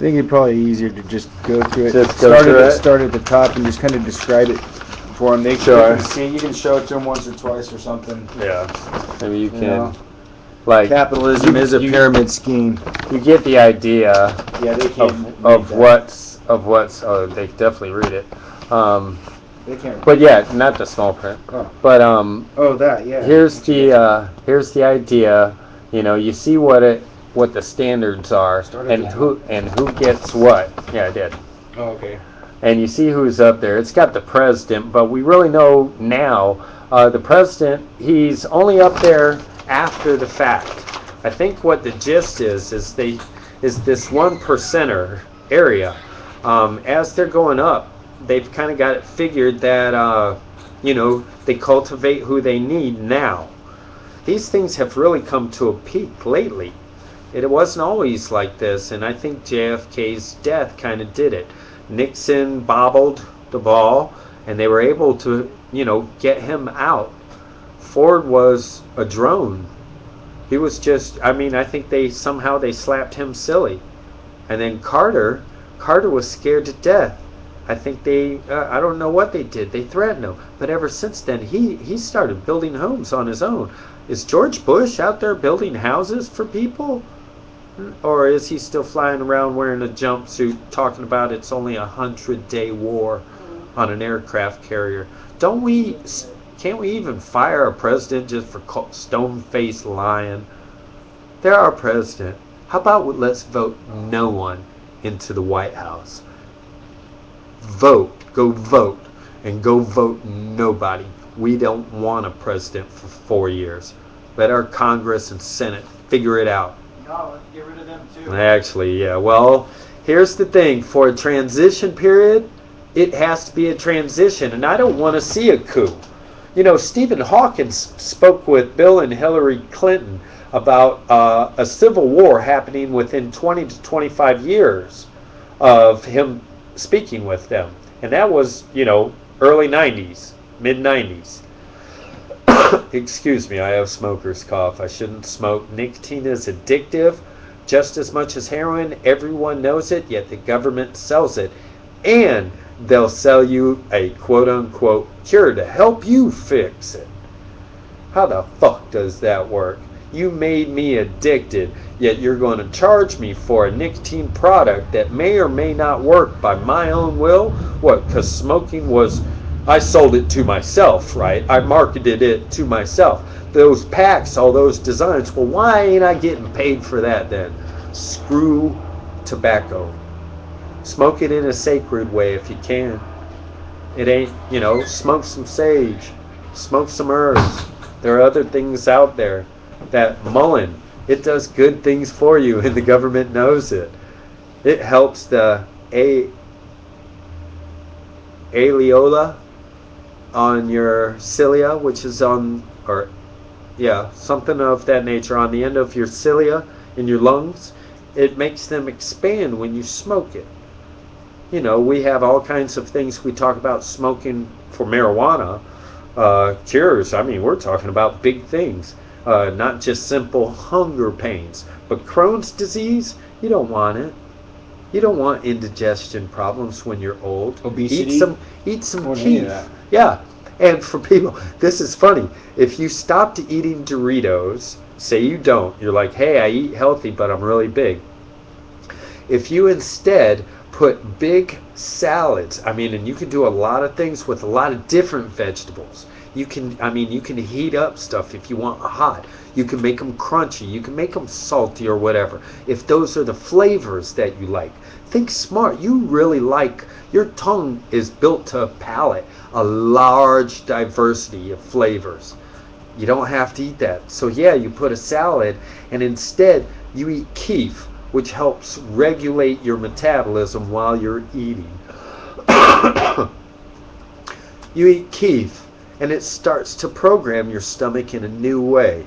Speaker 1: think it'd probably be easier to just go through it.
Speaker 2: Just go through it?
Speaker 1: Start at the top and just kind of describe it for them.
Speaker 2: Sure.
Speaker 1: You can show it to them once or twice or something.
Speaker 2: Yeah. Maybe you can.
Speaker 1: know,
Speaker 2: Like,
Speaker 1: Capitalism is a pyramid scheme.
Speaker 2: you get the idea
Speaker 1: Yeah, they can't
Speaker 2: of
Speaker 1: read that.
Speaker 2: what's. Oh, they definitely read it.
Speaker 1: They can't.
Speaker 2: But yeah, not the small print.
Speaker 1: Oh.
Speaker 2: But
Speaker 1: That, yeah.
Speaker 2: here's the idea. You see what the standards are,
Speaker 1: Start at
Speaker 2: and
Speaker 1: the
Speaker 2: who gets what. Yeah, I did.
Speaker 1: Oh, okay.
Speaker 2: And you see who's up there. It's got the president, but we really know now the president, he's only up there after the fact. I think what the gist is this 1%er area. As they're going up, they've kind of got it figured that they cultivate who they need now. These things have really come to a peak lately. It wasn't always like this, and I think JFK's death kind of did it. Nixon bobbled the ball, and they were able to, get him out. Ford was a drone. He was just, I think they slapped him silly. And then Carter was scared to death. I think I don't know what they did. They threatened him. But ever since then, he started building homes on his own. Is George Bush out there building houses for people? Or is he still flying around wearing a jumpsuit talking about it's only 100-day war on an aircraft carrier? Can't we even fire a president just for stone-faced lying? They're our president. How about let's vote no one into the White House? Go vote, and go vote nobody. We don't want a president for 4 years. Let our Congress and Senate figure it out.
Speaker 1: No, let's get rid of them too.
Speaker 2: Actually, yeah. Well, here's the thing. For a transition period, it has to be a transition, and I don't want to see a coup. You know, Stephen Hawking spoke with Bill and Hillary Clinton about a civil war happening within 20 to 25 years of him speaking with them. And that was, early 90s, mid 90s. Excuse me, I have smoker's cough. I shouldn't smoke. Nicotine is addictive just as much as heroin. Everyone knows it, yet the government sells it. And they'll sell you a quote-unquote cure to help you fix it. How the fuck does that work? You made me addicted, yet you're going to charge me for a nicotine product that may or may not work by my own will? What, because smoking was... I sold it to myself, right? I marketed it to myself. Those packs, all those designs, well, why ain't I getting paid for that then? Screw tobacco. Smoke it in a sacred way if you can. It ain't, smoke some sage, smoke some herbs. There are other things out there. That mullein, it does good things for you, and the government knows it. It helps the areola on your cilia, which is something of that nature on the end of your cilia in your lungs. It makes them expand when you smoke it. We have all kinds of things. We talk about smoking for marijuana cures. I mean, we're talking about big things. Not just simple hunger pains, but Crohn's disease, you don't want it. You don't want indigestion problems when you're old.
Speaker 1: Obesity?
Speaker 2: Eat some keef. Yeah. And for people, this is funny. If you stopped eating Doritos, say you don't, you're like, hey, I eat healthy, but I'm really big. If you instead put big salads, and you can do a lot of things with a lot of different vegetables. You can heat up stuff if you want hot. You can make them crunchy. You can make them salty or whatever. If those are the flavors that you like. Think smart. You really like, your tongue is built to palate a large diversity of flavors. You don't have to eat that. So yeah, you put a salad and instead you eat keef, which helps regulate your metabolism while you're eating. You eat keef, and it starts to program your stomach in a new way.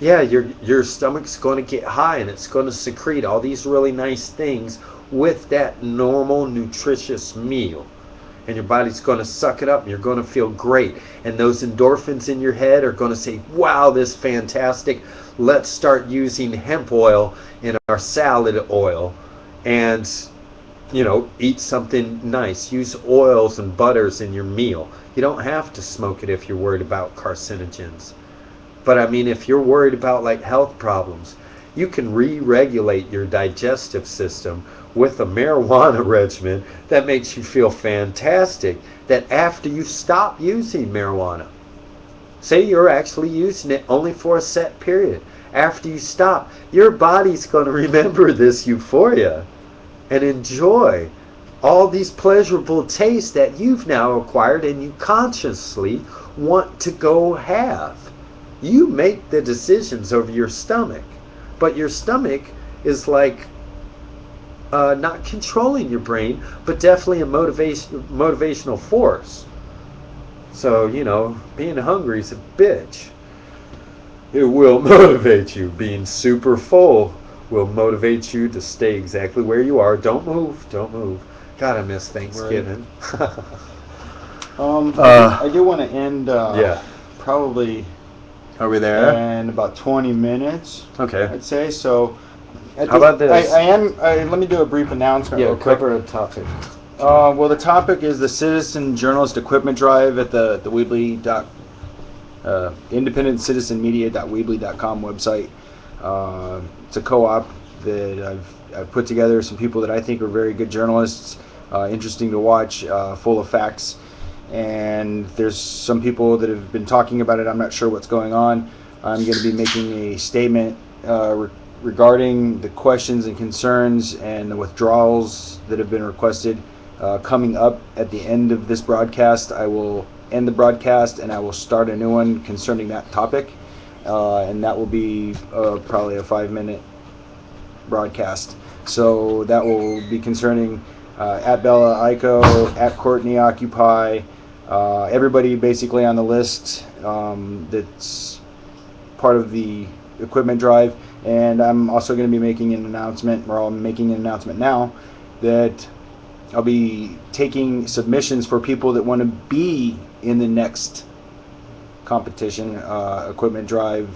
Speaker 2: Yeah, your stomach's going to get high, and it's going to secrete all these really nice things with that normal, nutritious meal. And your body's going to suck it up, and you're going to feel great. And those endorphins in your head are going to say, wow, this is fantastic. Let's start using hemp oil in our salad oil. And, eat something nice. Use oils and butters in your meal. You don't have to smoke it if you're worried about carcinogens. But if you're worried about health problems, you can re-regulate your digestive system with a marijuana regimen that makes you feel fantastic. That after you stop using marijuana, say you're actually using it only for a set period. After you stop, your body's going to remember this euphoria and enjoy all these pleasurable tastes that you've now acquired and you consciously want to go have. You make the decisions over your stomach, but your stomach is not controlling your brain, but definitely a motivational force. So, being hungry is a bitch. It will motivate you. Being super full will motivate you to stay exactly where you are. Don't move. God, I miss Thanksgiving.
Speaker 1: Right. I do want to end probably
Speaker 2: Are we there?
Speaker 1: in about 20 minutes.
Speaker 2: Okay.
Speaker 1: I'd say. So
Speaker 2: How about this?
Speaker 1: Let me do a brief announcement real quick.
Speaker 2: Cover a topic.
Speaker 1: Well, the topic is the Citizen Journalist Equipment Drive at the Weebly independentcitizenmedia.weebly.com website. It's a co-op that I've put together some people that I think are very good journalists, interesting to watch, full of facts. And there's some people that have been talking about it. I'm not sure what's going on. I'm going to be making a statement regarding the questions and concerns and the withdrawals that have been requested. Coming up at the end of this broadcast, I will end the broadcast and I will start a new one concerning that topic. And that will be probably a 5-minute broadcast. So that will be concerning at Bella Ico, at Courtney Occupy, everybody basically on the list that's part of the equipment drive. And I'm also going to be making an announcement, or I'm making an announcement now, that I'll be taking submissions for people that want to be in the next competition, equipment drive.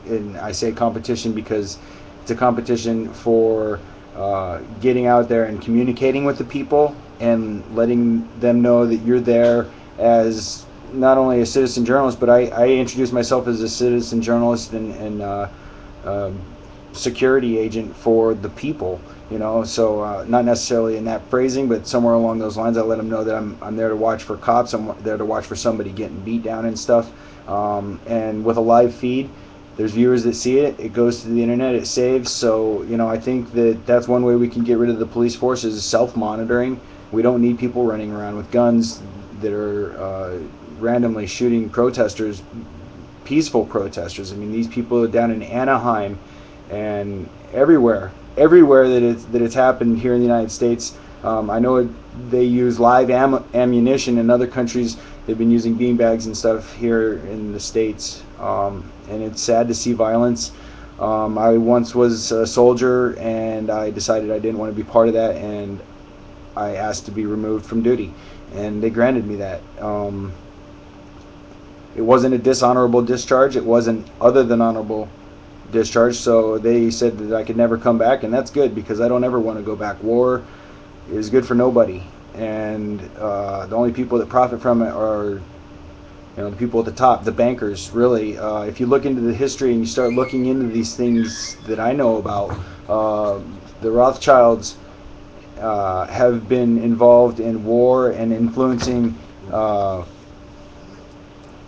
Speaker 1: And I say competition because it's a competition for getting out there and communicating with the people and letting them know that you're there as not only a citizen journalist, but I introduce myself as a citizen journalist and security agent for the people, so not necessarily in that phrasing, but somewhere along those lines. I let them know that I'm there to watch for cops, I'm there to watch for somebody getting beat down and stuff, and with a live feed, there's viewers that see it, it goes to the internet, it saves. So I think that's one way we can get rid of the police force is self-monitoring. We don't need people running around with guns that are randomly shooting protesters, peaceful protesters. I mean, these people are down in Anaheim and everywhere that it's happened here in the United States. I know they use live ammunition. In other countries, they've been using beanbags and stuff here in the States. And it's sad to see violence. I once was a soldier, and I decided I didn't want to be part of that, and I asked to be removed from duty, and they granted me that. It wasn't a dishonorable discharge. It wasn't other than honorable discharge, so they said that I could never come back, and that's good because I don't ever want to go back. War is good for nobody, and the only people that profit from it are the people at the top, the bankers, really. If you look into the history and you start looking into these things that I know about, the Rothschilds have been involved in war and influencing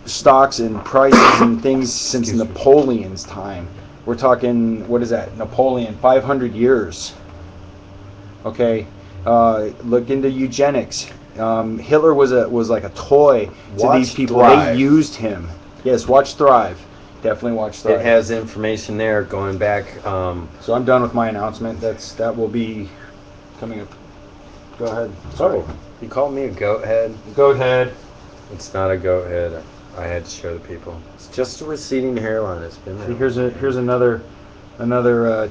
Speaker 1: stocks and prices and things since Napoleon's time. We're talking, what is that, Napoleon, 500 years. Okay, look into eugenics. Hitler was like a toy to these people. Thrive. They used him. Yes, watch Thrive. Definitely watch Thrive.
Speaker 2: It has information there going back.
Speaker 1: So I'm done with my announcement. That will be coming up. Go ahead. Sorry.
Speaker 2: Oh, you called me a goat head?
Speaker 1: Goat head.
Speaker 2: It's not a goat head. I had to show the people. It's just a receding hairline. It's been there.
Speaker 1: Here's another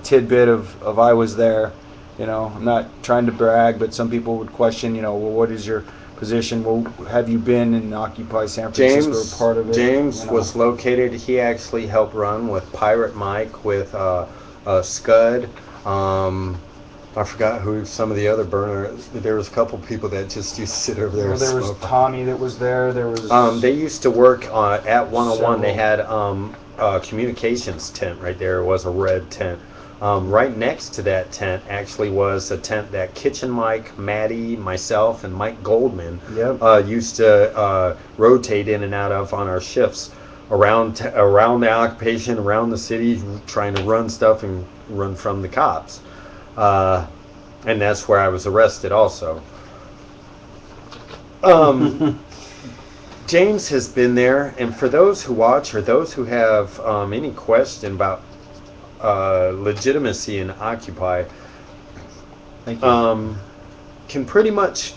Speaker 1: tidbit of I was there. I'm not trying to brag, but some people would question, well, what is your position? Well, have you been in Occupy San Francisco, part of it?
Speaker 2: James was located, he actually helped run with Pirate Mike, with Scud. I forgot who some of the other burners. There was a couple people that just used to sit over there.
Speaker 1: There was Tommy that was there. There was.
Speaker 2: They used to work at 101. They had a communications tent right there. It was a red tent. Right next to that tent actually was a tent that Kitchen Mike, Maddie, myself, and Mike Goldman used to rotate in and out of on our shifts around the occupation, around the city, trying to run stuff and run from the cops. And that's where I was arrested also. James has been there, and for those who watch or those who have any question about legitimacy in Occupy,
Speaker 1: thank you.
Speaker 2: Can pretty much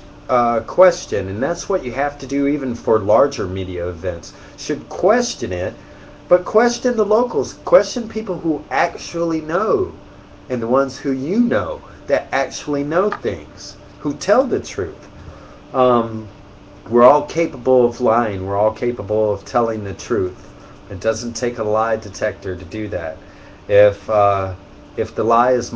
Speaker 2: question, and that's what you have to do even for larger media events. Should question it, but question the locals, question people who actually know, and the ones who that actually know things, who tell the truth. We're all capable of lying. We're all capable of telling the truth. It doesn't take a lie detector to do that. If the lie is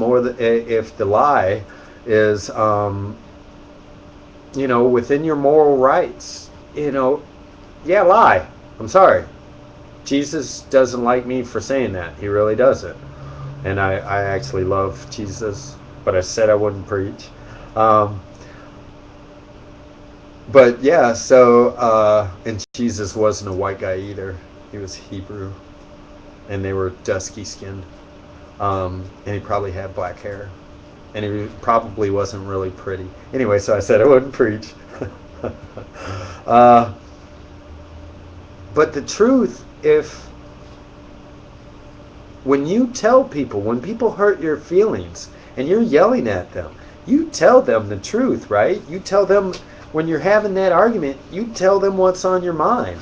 Speaker 2: within your moral rights, yeah, lie. I'm sorry. Jesus doesn't like me for saying that. He really doesn't. And I actually love Jesus, but I said I wouldn't preach. Um, but yeah, and Jesus wasn't a white guy either. He was Hebrew, and they were dusky skinned. And he probably had black hair. And he probably wasn't really pretty. Anyway, so I said I wouldn't preach. uh, but the truth, when people hurt your feelings and you're yelling at them, you tell them the truth, right? You tell them when you're having that argument, you tell them what's on your mind.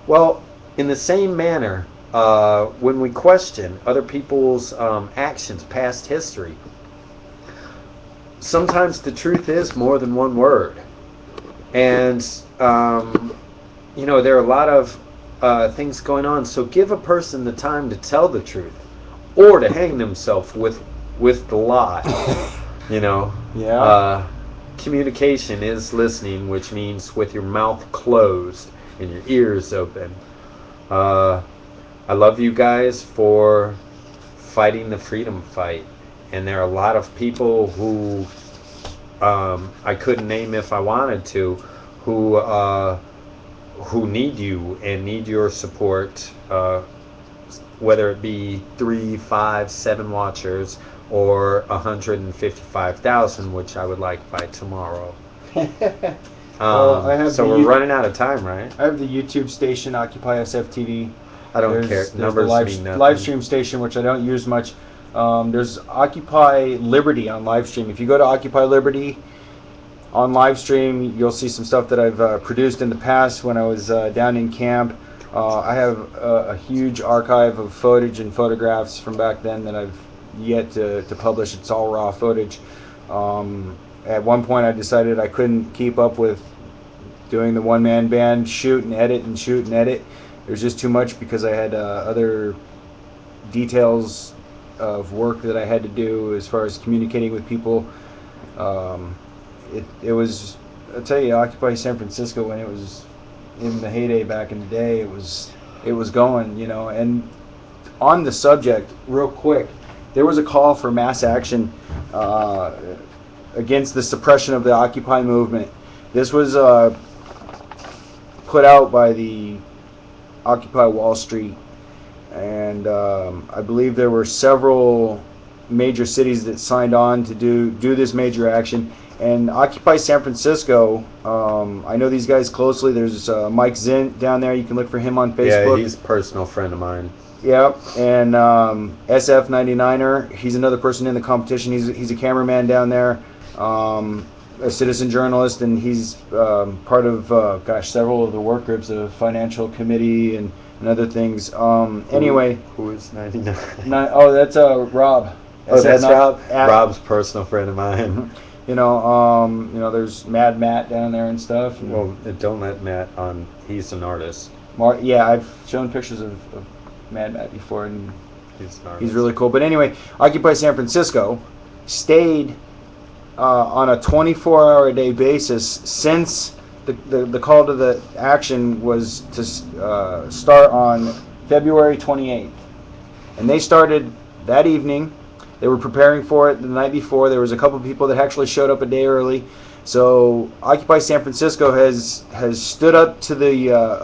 Speaker 2: Well, in the same manner, when we question other people's actions, past history, sometimes the truth is more than one word. And, there are a lot of things going on. So give a person the time to tell the truth or to hang themselves with the lie.
Speaker 1: Yeah.
Speaker 2: Communication is listening, which means with your mouth closed and your ears open. I love you guys for fighting the freedom fight. And there are a lot of people who I couldn't name if I wanted to, who need you and need your support, whether it be 3, 5, 7 watchers or 155,000, which I would like by tomorrow.
Speaker 1: Well, I have
Speaker 2: so
Speaker 1: the
Speaker 2: we're running out of time, right?
Speaker 1: I have the YouTube station Occupy OSFTV.
Speaker 2: I don't care.
Speaker 1: There's
Speaker 2: Numbers
Speaker 1: the
Speaker 2: mean nothing.
Speaker 1: live stream station, which I don't use much. There's Occupy Liberty on live stream. If you go to Occupy Liberty on live stream, you'll see some stuff that I've produced in the past when I was down in camp. I have a huge archive of footage and photographs from back then that I've yet to publish. It's all raw footage. At one point, I decided I couldn't keep up with doing the one-man band, shoot and edit and shoot and edit. It was just too much because I had other details of work that I had to do as far as communicating with people. It was, I'll tell you, Occupy San Francisco, when it was in the heyday back in the day, it was going, And on the subject, real quick, there was a call for mass action against the suppression of the Occupy movement. This was put out by the Occupy Wall Street, and I believe there were several major cities that signed on to do this major action. And Occupy San Francisco, I know these guys closely. There's Mike Zint down there. You can look for him on Facebook.
Speaker 2: Yeah, he's a personal friend of mine.
Speaker 1: Yep, and SF99er, he's another person in the competition. He's a cameraman down there, a citizen journalist, and he's part of several of the work groups, the financial committee and other things. Anyway,
Speaker 2: who is 99?
Speaker 1: That's Rob.
Speaker 2: Oh, that's Rob.
Speaker 1: At,
Speaker 2: Rob's personal friend of mine.
Speaker 1: There's Mad Matt down there and stuff. And
Speaker 2: well, don't let Matt on. He's an artist.
Speaker 1: Yeah, I've shown pictures of Mad Matt before, and
Speaker 2: he's
Speaker 1: really cool. But anyway, Occupy San Francisco stayed on a 24-hour-a-day basis since the call to the action was to start on February 28th. And they started that evening. They were preparing for it the night before. There was a couple of people that actually showed up a day early. So Occupy San Francisco has stood up to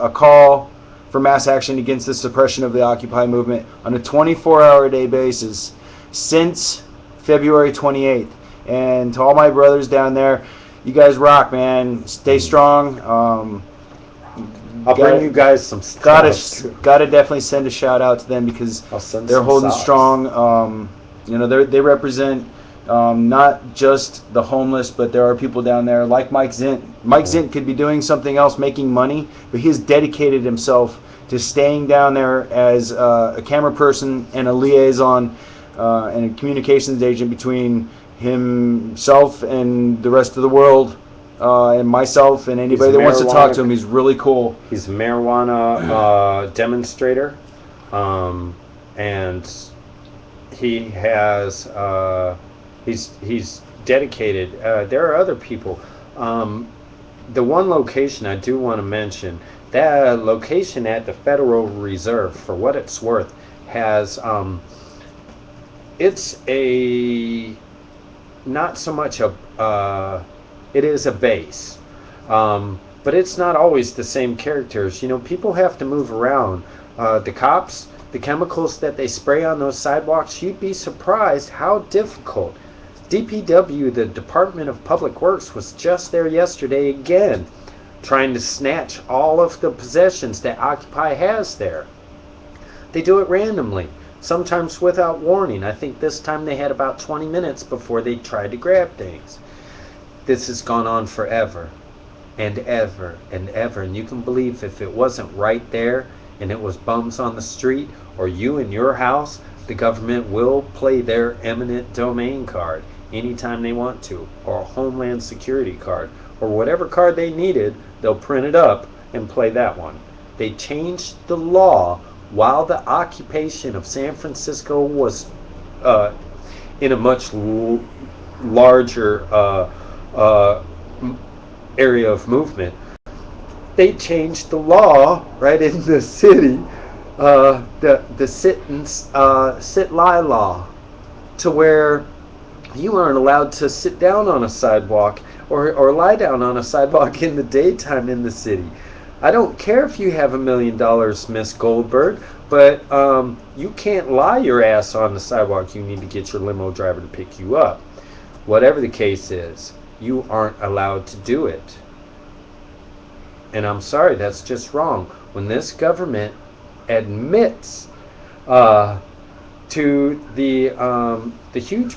Speaker 1: a call for mass action against the suppression of the Occupy movement on a 24-hour-a-day basis since February 28th. And to all my brothers down there, you guys rock, man. Stay strong.
Speaker 2: I'll bring you guys some stuff.
Speaker 1: Gotta definitely send a shout out to them because they're holding strong. They represent not just the homeless, but there are people down there like Mike Zint. Mike Zint could be doing something else, making money, but he's dedicated himself to staying down there as a camera person and a liaison and a communications agent between himself and the rest of the world, and myself and anybody that wants to talk to him. He's really cool.
Speaker 2: He's a marijuana demonstrator, and he has he's dedicated. There are other people. the one location I do want to mention, that location at the Federal Reserve, for what it's worth, has it's a not so much a it is a base, but it's not always the same characters. You know, people have to move around. The cops, the chemicals that they spray on those sidewalks, you'd be surprised how difficult. DPW, the Department of Public Works, was just there yesterday again, trying to snatch all of the possessions that Occupy has there. They do it randomly, sometimes without warning. I think this time they had about 20 minutes before they tried to grab things. This has gone on forever and ever and ever, and you can believe if it wasn't right there and it was bums on the street or you in your house, the government will play their eminent domain card anytime they want to, or a Homeland Security card, or whatever card they needed, they'll print it up and play that one. They changed the law while the occupation of San Francisco was in a much larger area of movement. They changed the law right in the city, the sit-lie law, to where you aren't allowed to sit down on a sidewalk or lie down on a sidewalk in the daytime in the city. I don't care if you have $1 million, Miss Goldberg, but you can't lie your ass on the sidewalk. You need to get your limo driver to pick you up. Whatever the case is, you aren't allowed to do it. And I'm sorry, that's just wrong. When this government admits to the huge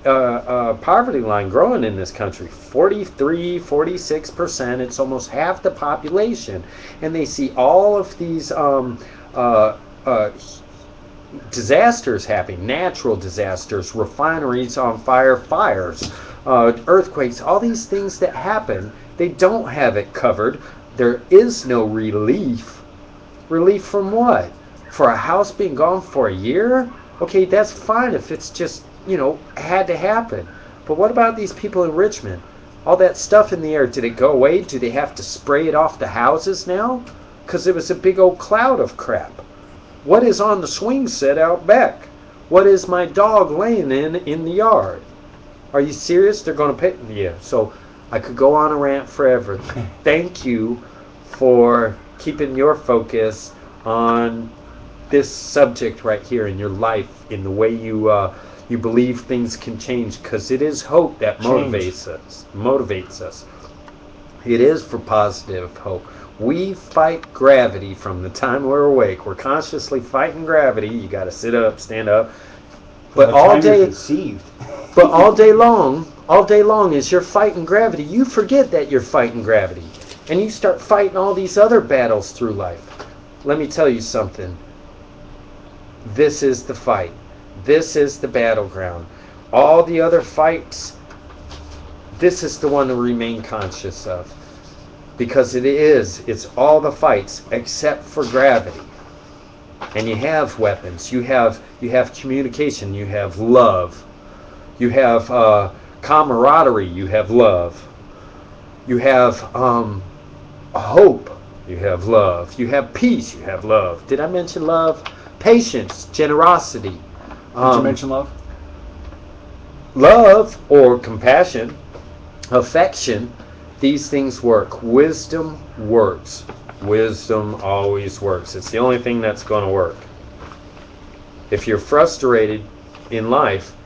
Speaker 2: poverty line growing in this country, 43, 46%, it's almost half the population, and they see all of these disasters happening, natural disasters, refineries on fire, fires, earthquakes, all these things that happen, they don't have it covered. There is no relief. Relief from what? For a house being gone for a year? Okay, that's fine if it's just, had to happen. But what about these people in Richmond? All that stuff in the air, did it go away? Do they have to spray it off the houses now? Because it was a big old cloud of crap. What is on the swing set out back? What is my dog laying in the yard? Are you serious? They're going to pay? Yeah, so I could go on a rant forever. Thank you for keeping your focus on this subject right here in your life, in the way you believe things can change, because it is hope that motivates us. It is for positive hope. We fight gravity from the time we're awake. We're consciously fighting gravity. You got to sit up, stand up, but all day but all day long as you're fighting gravity, you forget that you're fighting gravity, and you start fighting all these other battles through life. Let me tell you something. This is the fight. This is the battleground. All the other fights, this is the one to remain conscious of. Because it's all the fights except for gravity. And you have weapons. You have communication. You have love. You have camaraderie. You have love. You have hope. You have love. You have peace. You have love. Did I mention love? Patience, generosity.
Speaker 1: Did you mention love?
Speaker 2: Love or compassion, affection, these things work. Wisdom works. Wisdom always works. It's the only thing that's going to work. If you're frustrated in life,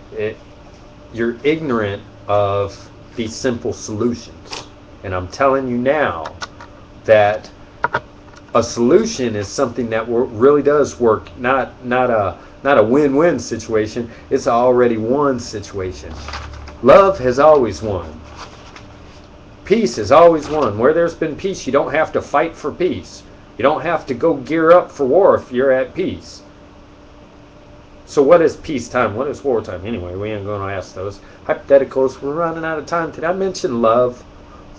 Speaker 2: you're ignorant of these simple solutions. And I'm telling you now that a solution is something that really does work, not a win-win situation. It's an already won situation. Love has always won. Peace has always won. Where there's been peace, you don't have to fight for peace. You don't have to go gear up for war if you're at peace. So what is peacetime? What is wartime? Anyway, we ain't going to ask those hypotheticals. We're running out of time. Did I mention love?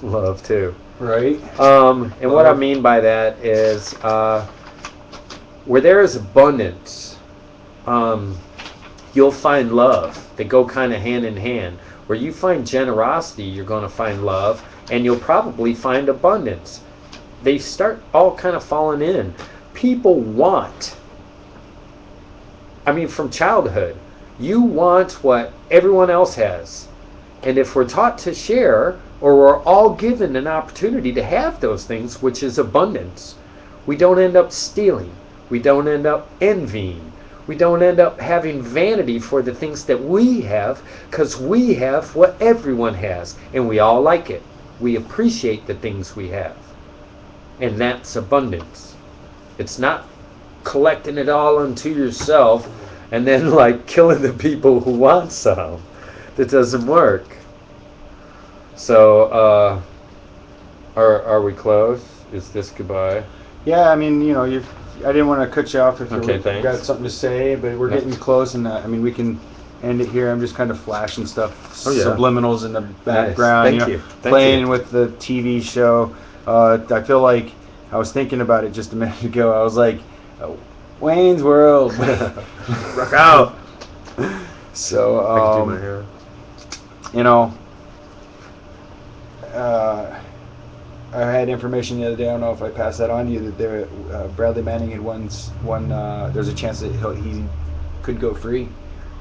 Speaker 2: Love too.
Speaker 1: Right.
Speaker 2: And what I mean by that is where there is abundance, you'll find love. They go kind of hand in hand. Where you find generosity, you're going to find love, and you'll probably find abundance. They start all kind of falling in. People want, I mean, from childhood, you want what everyone else has. And if we're taught to share, or we're all given an opportunity to have those things, which is abundance, we don't end up stealing. We don't end up envying. We don't end up having vanity for the things that we have, because we have what everyone has, and we all like it. We appreciate the things we have. And that's abundance. It's not collecting it all unto yourself and then like killing the people who want some. That doesn't work. So, are we close? Is this goodbye?
Speaker 1: Yeah, I mean, you know, I didn't want to cut you off if you
Speaker 2: thanks.
Speaker 1: got something to say, but we're getting close, and I mean, we can end it here. I'm just kind of flashing stuff, subliminals in the background,
Speaker 2: Nice. Thank you.
Speaker 1: playing with the TV show. I feel like I was thinking about it just a minute ago. I was like, Wayne's World,
Speaker 2: Rock out.
Speaker 1: So,
Speaker 2: I can do my hair.
Speaker 1: you know, I had information the other day. I don't know if I passed that on to you, that Bradley Manning had won. There's a chance that he could go free.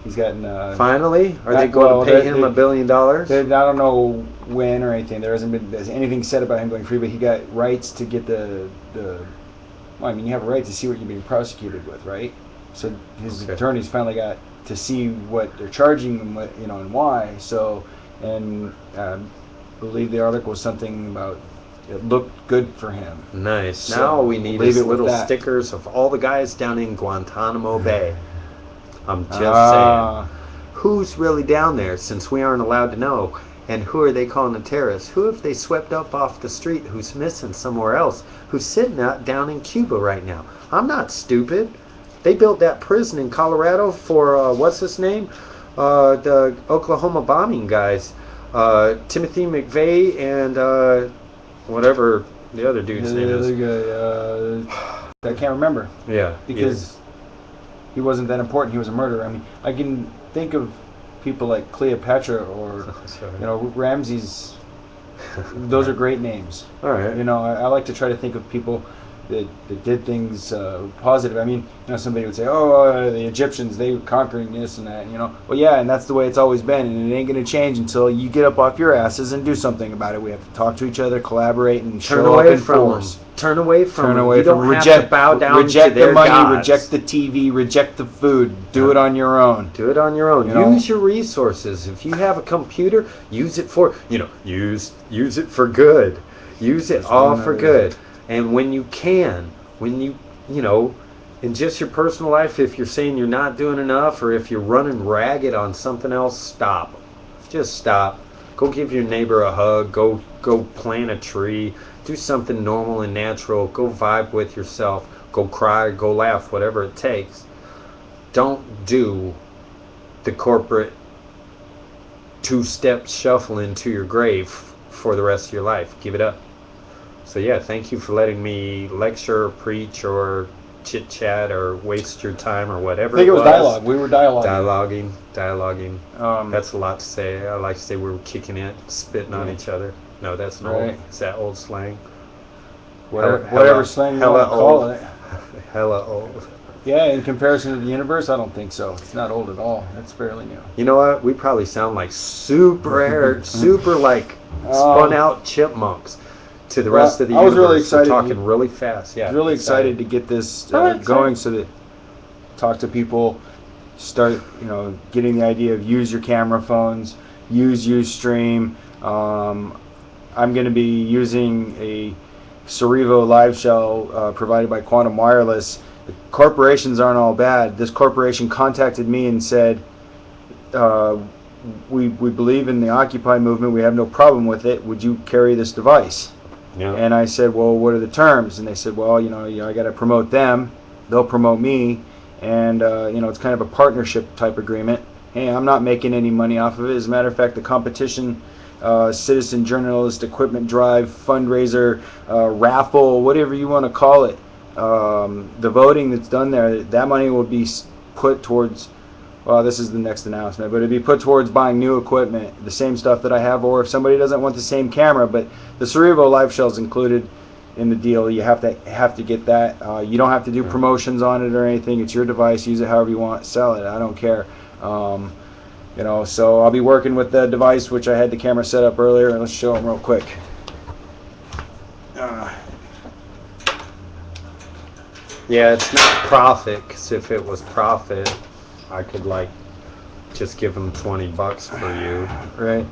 Speaker 1: He's gotten.
Speaker 2: Finally, are they going to pay him $1 billion?
Speaker 1: I don't know when or anything. There hasn't been anything said about him going free, but he got rights to get the. Well, I mean, you have a right to see what you're being prosecuted with, right? So his attorneys finally got to see what they're charging him with, and why. So, and I believe the article was something about it looked good for him.
Speaker 2: Nice.
Speaker 1: So
Speaker 2: now all we need is little stickers of all the guys down in Guantanamo Bay. I'm just saying. Who's really down there, since we aren't allowed to know? And who are they calling a terrorist? Who have they swept up off the street who's missing somewhere else? Who's sitting out down in Cuba right now? I'm not stupid. They built that prison in Colorado for, what's his name? The Oklahoma bombing guys. Timothy McVeigh and whatever the other dude's name is.
Speaker 1: The guy, I can't remember.
Speaker 2: Yeah.
Speaker 1: Because he wasn't that important. He was a murderer. I mean, I can think of people like Cleopatra or Ramses. Those are great names.
Speaker 2: All right.
Speaker 1: I like to try to think of people that did things positive. I mean, somebody would say, the Egyptians, they were conquering this and that, Well, yeah, and that's the way it's always been, and it ain't going to change until you get up off your asses and do something about it. We have to talk to each other, collaborate, and show up in force.
Speaker 2: Turn away from them.
Speaker 1: You
Speaker 2: don't
Speaker 1: reject,
Speaker 2: have to bow down
Speaker 1: reject
Speaker 2: to their
Speaker 1: the money,
Speaker 2: gods.
Speaker 1: reject the TV, reject the food. Do it on your own.
Speaker 2: Do it on your own. Use your resources. If you have a computer, use it for, use it for good. Use it all for good. And when you can, in just your personal life, if you're saying you're not doing enough, or if you're running ragged on something else, stop. Just stop. Go give your neighbor a hug. Go plant a tree. Do something normal and natural. Go vibe with yourself. Go cry. Go laugh. Whatever it takes. Don't do the corporate two-step shuffle into your grave for the rest of your life. Give it up. So yeah, thank you for letting me lecture or preach or chit-chat or waste your time or whatever.
Speaker 1: I think it was dialogue. We were dialoguing.
Speaker 2: Dialoguing. That's a lot to say. I like to say we were kicking it, spitting on each other. No, that's not old. Is that old slang?
Speaker 1: Whatever slang you want to call it.
Speaker 2: Hella old.
Speaker 1: Yeah, in comparison to the universe, I don't think so. It's not old at all. It's fairly new.
Speaker 2: You know what? We probably sound like super like spun out chipmunks to the rest of the universe.
Speaker 1: I was really excited.
Speaker 2: We're talking really fast. Yeah.
Speaker 1: I was really excited to get this going, so that talk to people, start getting the idea of use your camera phones, use Ustream. I'm going to be using a Cerevo live shell provided by Quantum Wireless. The corporations aren't all bad. This corporation contacted me and said, we believe in the Occupy movement. We have no problem with it. Would you carry this device?
Speaker 2: Yeah.
Speaker 1: And I said, well, what are the terms? And they said, well, I got to promote them. They'll promote me. And, it's kind of a partnership type agreement. Hey, I'm not making any money off of it. As a matter of fact, the competition, citizen journalist equipment drive, fundraiser, raffle, whatever you want to call it, the voting that's done there, that money will be put towards well, this is the next announcement, but it'd be put towards buying new equipment, the same stuff that I have, or if somebody doesn't want the same camera, but the Cerevo live shell is included in the deal. You have to get that. You don't have to do promotions on it or anything. It's your device. Use it however you want. Sell it. I don't care. You know, so I'll be working with the device, which I had the camera set up earlier, and let's show them real quick.
Speaker 2: Yeah, it's not profit, because if it was profit, I could like just give them $20 for you.
Speaker 1: Right.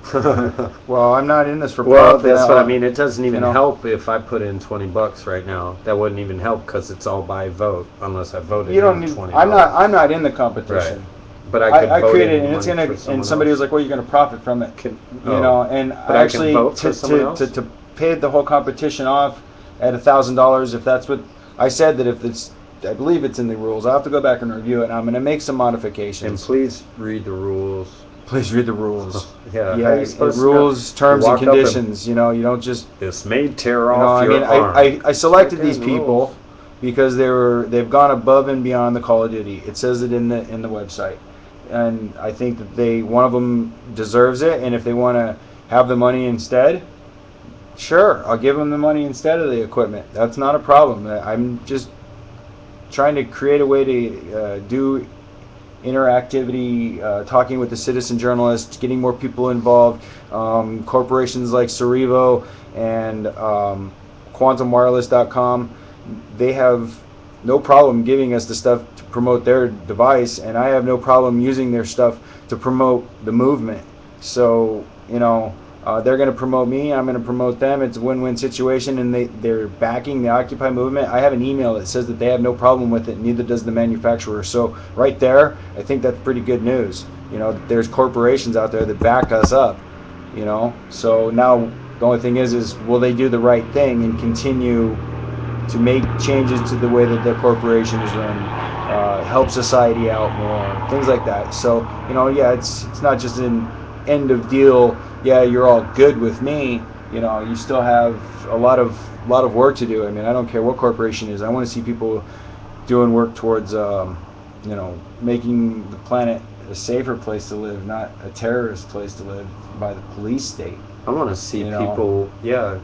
Speaker 1: Well, I'm not in this for
Speaker 2: well,
Speaker 1: profit.
Speaker 2: that's what I mean. It doesn't even
Speaker 1: you know,
Speaker 2: help if I put in $20 right now. That wouldn't even help because it's all by vote, unless I voted.
Speaker 1: You don't
Speaker 2: in
Speaker 1: need.
Speaker 2: $20.
Speaker 1: I'm not in the competition.
Speaker 2: Right. But I could
Speaker 1: I
Speaker 2: vote
Speaker 1: created it,
Speaker 2: in
Speaker 1: and it's
Speaker 2: money
Speaker 1: gonna.
Speaker 2: for someone
Speaker 1: And somebody
Speaker 2: else.
Speaker 1: was like, "Well, you're gonna profit from it." You know, and
Speaker 2: But I can
Speaker 1: actually
Speaker 2: vote for someone else?
Speaker 1: to pay the whole competition off at $1,000, if that's what I said, that if it's, I believe it's in the rules. I'll have to go back and review it, and I'm gonna make some modifications.
Speaker 2: And please read the rules.
Speaker 1: Please read the rules.
Speaker 2: Yeah, how
Speaker 1: Yeah,
Speaker 2: you supposed to
Speaker 1: rules,
Speaker 2: know?
Speaker 1: terms,
Speaker 2: You
Speaker 1: and
Speaker 2: walk up and-
Speaker 1: conditions. You know, you don't just.
Speaker 2: This may tear
Speaker 1: You know,
Speaker 2: off
Speaker 1: I
Speaker 2: your
Speaker 1: mean,
Speaker 2: arm.
Speaker 1: I selected
Speaker 2: Right there
Speaker 1: these
Speaker 2: in the
Speaker 1: people
Speaker 2: rules.
Speaker 1: because they've gone above and beyond the Call of Duty. It says it in the website, and I think that one of them deserves it. And if they want to have the money instead, sure, I'll give them the money instead of the equipment. That's not a problem. I'm just trying to create a way to do interactivity, talking with the citizen journalists, getting more people involved. Corporations like Cerevo and QuantumWireless.com, they have no problem giving us the stuff to promote their device, and I have no problem using their stuff to promote the movement. So, you know, they're going to promote me, I'm going to promote them. It's a win-win situation, and they're backing the Occupy movement. I have an email that says that they have no problem with it, neither does the manufacturer. So right there, I think that's pretty good news. You know, there's corporations out there that back us up, you know. So now the only thing is will they do the right thing and continue to make changes to the way that their corporation is run, help society out more, things like that. So, you know, yeah, it's not just an end of deal, yeah, you're all good with me. You know, you still have a lot of work to do. I mean, I don't care what corporation it is. I want to see people doing work towards, you know, making the planet a safer place to live, not a terrorist place to live by the police state.
Speaker 2: I want to see
Speaker 1: You know,
Speaker 2: people,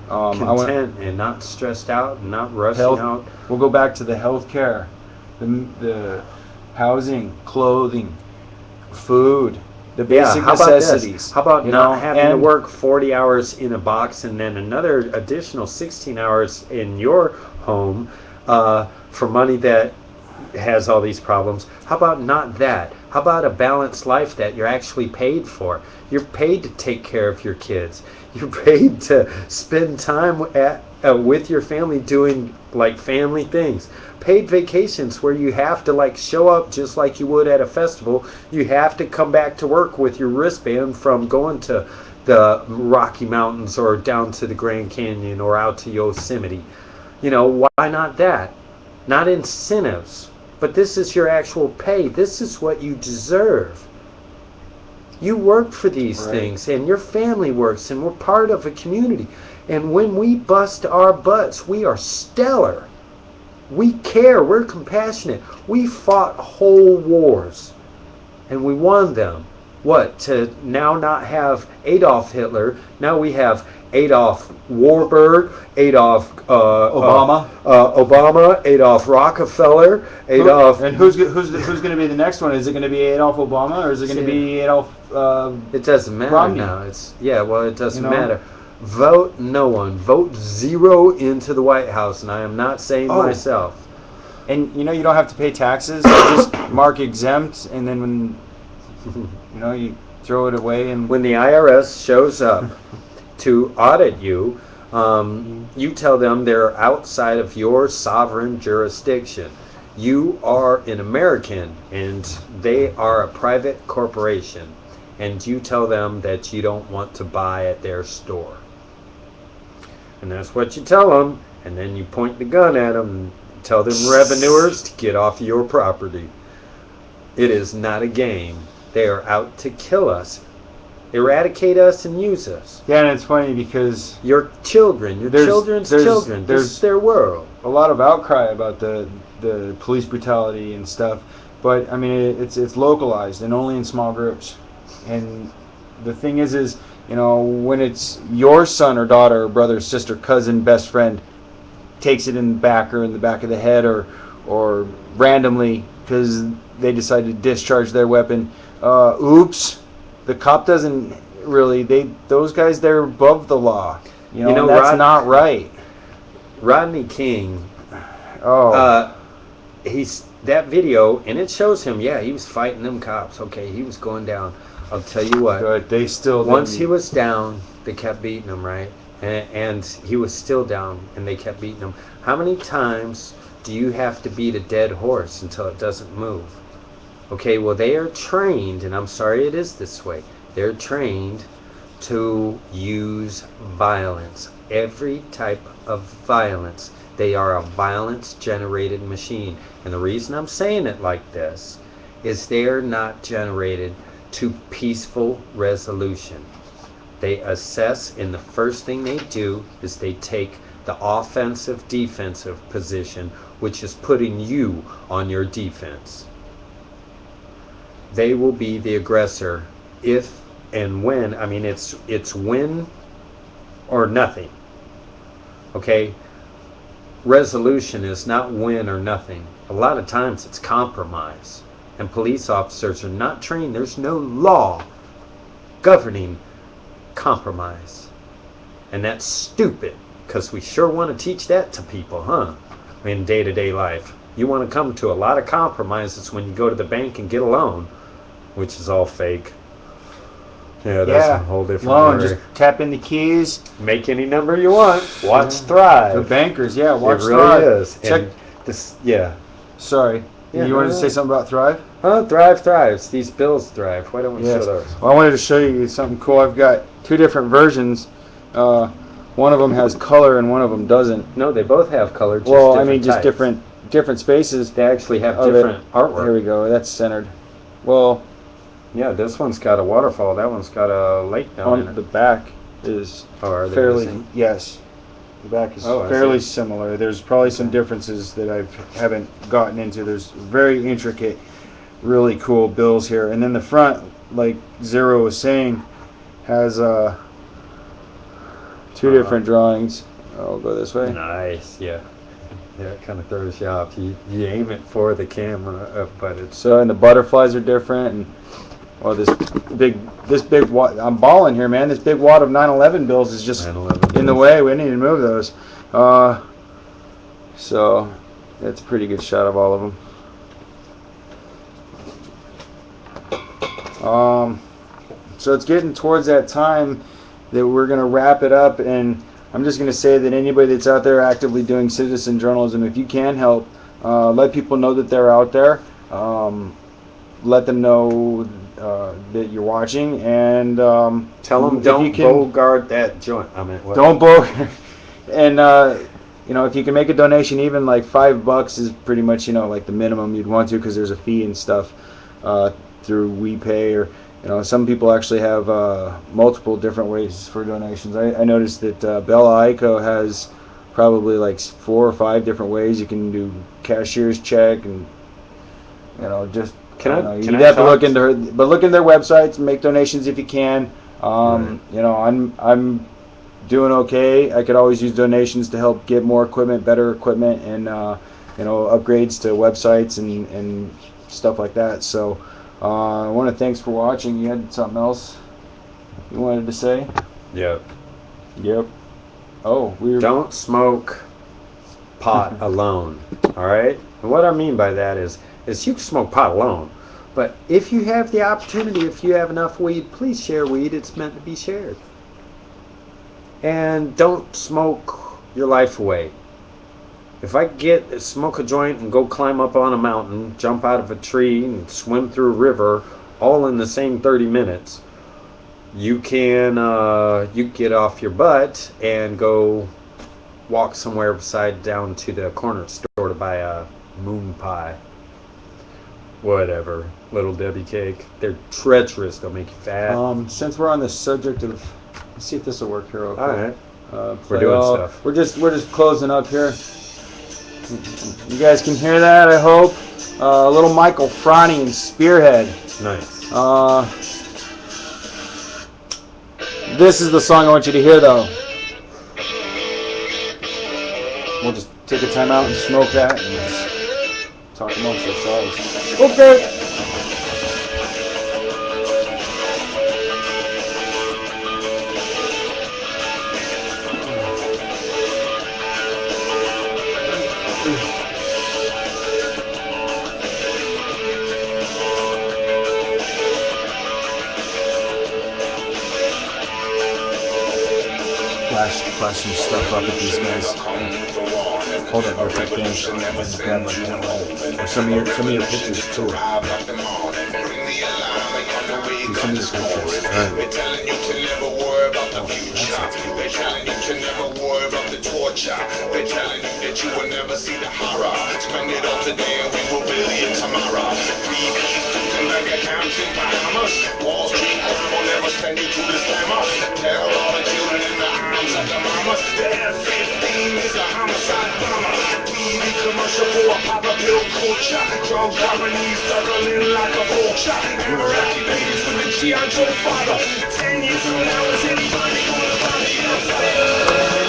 Speaker 2: content and not stressed out and not rushing out.
Speaker 1: We'll go back to the health care, the housing, clothing, food, the basic necessities.
Speaker 2: How about
Speaker 1: you
Speaker 2: not
Speaker 1: know,
Speaker 2: having to
Speaker 1: and
Speaker 2: work 40 hours in a box and then another additional 16 hours in your home for money that has all these problems? How about not that? How about a balanced life that you're actually paid for? You're paid to take care of your kids. You're paid to spend time with your family doing like family things. Paid vacations where you have to like show up just like you would at a festival. You have to come back to work with your wristband from going to the Rocky Mountains or down to the Grand Canyon or out to Yosemite. You know, why not that? Not incentives. But this is your actual pay. This is what you deserve. You work for these things, and your family works, and we're part of a community. And when we bust our butts, we are stellar. We care. We're compassionate. We fought whole wars, and we won them. What? To now not have Adolf Hitler. Now we have Adolf Warburg, Adolf Obama, Adolf Rockefeller, Adolf.
Speaker 1: And who's going to be the next one? Is it going to be Adolf Obama, or is it going to be Adolf?
Speaker 2: It doesn't matter
Speaker 1: Romney?
Speaker 2: now. It doesn't
Speaker 1: You know?
Speaker 2: matter. Vote no one. Vote zero into the White House, and I am not saying myself.
Speaker 1: And you know, you don't have to pay taxes. You just mark exempt, and then when you know, you throw it away. And
Speaker 2: when the IRS shows up to audit you, you tell them they're outside of your sovereign jurisdiction. You are an American, and they are a private corporation, and you tell them that you don't want to buy at their store. And that's what you tell them, and then you point the gun at them and tell them revenuers to get off your property. It is not a game. They are out to kill us, eradicate us, and use us.
Speaker 1: Yeah, and it's funny because
Speaker 2: your children's children, this is their world.
Speaker 1: A lot of outcry about the police brutality and stuff, but I mean it's localized and only in small groups. And the thing is when it's your son or daughter or brother, sister, cousin, best friend takes it in the back or in the back of the head or randomly because they decide to discharge their weapon. Oops, the cop doesn't really. Those guys, they're above the law. And that's not right.
Speaker 2: Rodney King.
Speaker 1: Oh.
Speaker 2: He's that video, and it shows him. Yeah, he was fighting them cops. Okay, he was going down. I'll tell you what.
Speaker 1: Good. They still.
Speaker 2: Once he was down, they kept beating him, right? And he was still down, and they kept beating him. How many times do you have to beat a dead horse until it doesn't move? Okay, well, they are trained, and I'm sorry it is this way. They're trained to use violence. Every type of violence. They are a violence-generated machine. And the reason I'm saying it like this is they're not generated to peaceful resolution. They assess, and the first thing they do is they take the offensive defensive position, which is putting you on your defense. They will be the aggressor if and when. I mean, it's win or nothing. Okay? Resolution is not win or nothing. A lot of times it's compromise. And police officers are not trained. There's no law governing compromise. And that's stupid, because we sure want to teach that to people, huh? In day-to-day life. You want to come to a lot of compromises when you go to the bank and get a loan, which is all fake. Yeah, that's a whole different
Speaker 1: loan. Just tap in the keys.
Speaker 2: Make any number you want. Watch Thrive.
Speaker 1: The bankers, watch
Speaker 2: Thrive. It really is. Check this. Yeah.
Speaker 1: Sorry. You wanted to say something about Thrive?
Speaker 2: Thrive thrives. These bills thrive. Why don't we show those?
Speaker 1: Well, I wanted to show you something cool. I've got two different versions. One of them has color and one of them doesn't.
Speaker 2: No, they both have color.
Speaker 1: Just different spaces.
Speaker 2: They actually have different artwork.
Speaker 1: Here we go. That's centered. Well,
Speaker 2: yeah, this one's got a waterfall. That one's got a lake down in it.
Speaker 1: The back is fairly. Yes. The back is fairly similar. There's probably some differences that I haven't gotten into. There's very intricate, really cool bills here. And then the front, like Zero was saying, has two different drawings. I'll go this way.
Speaker 2: Nice, yeah. Yeah, it kind of throws you off. You aim it for the camera, but it's...
Speaker 1: So, and the butterflies are different, and this big wad, I'm balling here, man. This big wad of 9/11 bills is just in the way. We need to move those. So that's a pretty good shot of all of them. So it's getting towards that time that we're going to wrap it up, and I'm just going to say that anybody that's out there actively doing citizen journalism, if you can help, let people know that they're out there. Let them know that you're watching, and
Speaker 2: tell them don't bogart that joint. I mean, what?
Speaker 1: Don't bogart. And if you can make a donation, even like $5 is pretty much like the minimum you'd want to, because there's a fee and stuff through WePay, or some people actually have multiple different ways for donations. I noticed that Bella Ico has probably like 4 or 5 different ways you can do cashier's check, and just. You'd have to look into look in their websites and make donations if you can. I'm doing okay. I could always use donations to help get more equipment, better equipment, and upgrades to websites and stuff like that. So I want to thanks for watching. You had something else you wanted to say?
Speaker 2: Yep.
Speaker 1: Oh,
Speaker 2: don't smoke pot alone. All right. And what I mean by that is you can smoke pot alone, but if you have the opportunity, if you have enough weed, please share weed. It's meant to be shared. And don't smoke your life away. If I smoke a joint and go climb up on a mountain, jump out of a tree, and swim through a river, all in the same 30 minutes, you can get off your butt and go walk somewhere beside down to the corner store to buy a moon pie. Whatever, Little Debbie cake. They're treacherous. They'll make you fat.
Speaker 1: Since we're on the subject of, let's see if this will work here. Okay.
Speaker 2: All right. We're doing stuff.
Speaker 1: We're just closing up here. You guys can hear that, I hope. Little Michael Franny and Spearhead.
Speaker 2: Nice.
Speaker 1: This is the song I want you to hear, though. We'll just take a time out and smoke that and just talk amongst ourselves. Okay. Flash some stuff up at these guys. Hold up, real quick, finish. Or some of your pictures too. See some of your pictures.
Speaker 2: Right.
Speaker 3: They're telling you that you will never see the horror. Spend it all today and we will billion tomorrow. Looking like a camps in Bahamas. Wall Street crime will never send you to the slammer. Tell all the children in the arms of the mama. The F-15 is a homicide bomber. TV commercial for a pop-up pill culture. Drug companies circling like a vulture. Iraqi babies with the G.I. Joe father. 10 years from now is anybody gonna find the empire?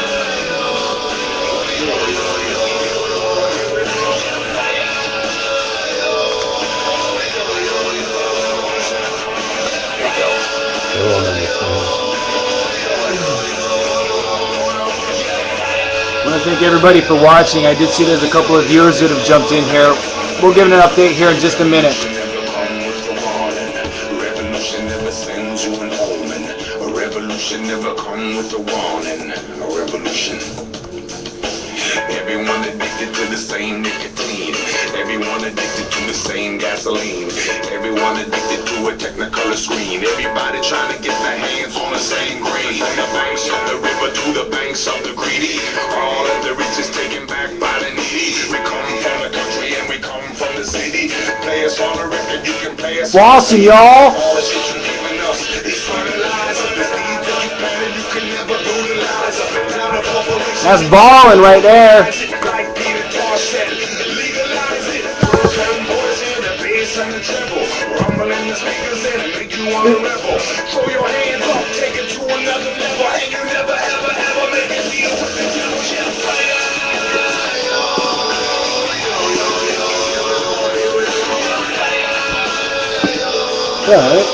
Speaker 1: I want to thank everybody for watching. I did see there's a couple of viewers that have jumped in here. We'll give an update here in just a minute.
Speaker 3: Revolution never sends you an omen. A revolution never comes with a warning. A revolution. Everyone addicted to the same nicotine. Everyone addicted to the same gasoline. Everyone addicted to a technicolor screen. Everybody trying to get their hands on the same green. From the banks of the river to the banks of the greedy. All of the rich is taken back by the needy. We come from the country and we come from the city. Play us on the record, you can play us.
Speaker 1: Bossy, y'all.
Speaker 3: All the shit you giving us is fertilizer. The seeds that you planted, you can never brutalize. Up and down the corporation.
Speaker 1: That's balling right there.
Speaker 3: Like pt2 said, legalize it. Girls and boys in the bass and the treble. Rumble in the speakers and make you wanna rebel. Throw your hands up, take it to another level. And you never ever ever make a deal with the devil. Yeah, fire.
Speaker 1: Alright.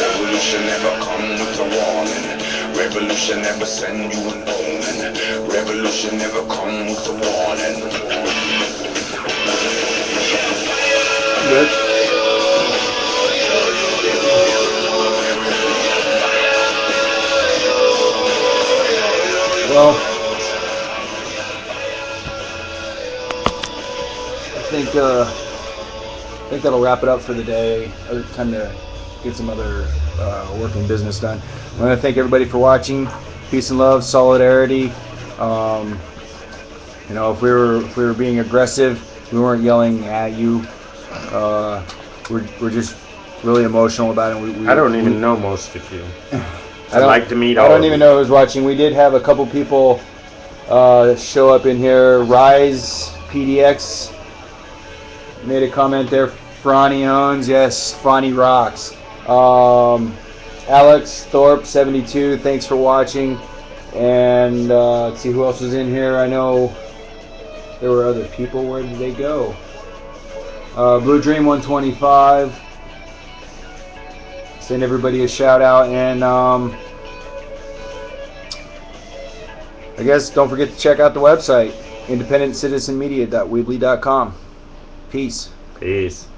Speaker 3: Revolution never come with a warning. Revolution never send you an omen. Revolution never come with a warning.
Speaker 1: Good. Well, I think that'll wrap it up for the day. Time to get some other working business done. I want to thank everybody for watching. Peace and love, solidarity. You know, if we were being aggressive, we weren't yelling at you. We're just really emotional about it.
Speaker 2: I don't even know most of you. I'd like to meet all
Speaker 1: I
Speaker 2: of
Speaker 1: don't even
Speaker 2: you.
Speaker 1: know who's watching. We did have a couple people show up in here. Rise PDX made a comment there. Franny owns, yes, Franny rocks. Alex Thorpe 72, thanks for watching. And let's see who else was in here. I know there were other people. Where did they go? Blue Dream 125. Send everybody a shout out, and I guess don't forget to check out the website, independentcitizenmedia.weebly.com. Peace.
Speaker 2: Peace.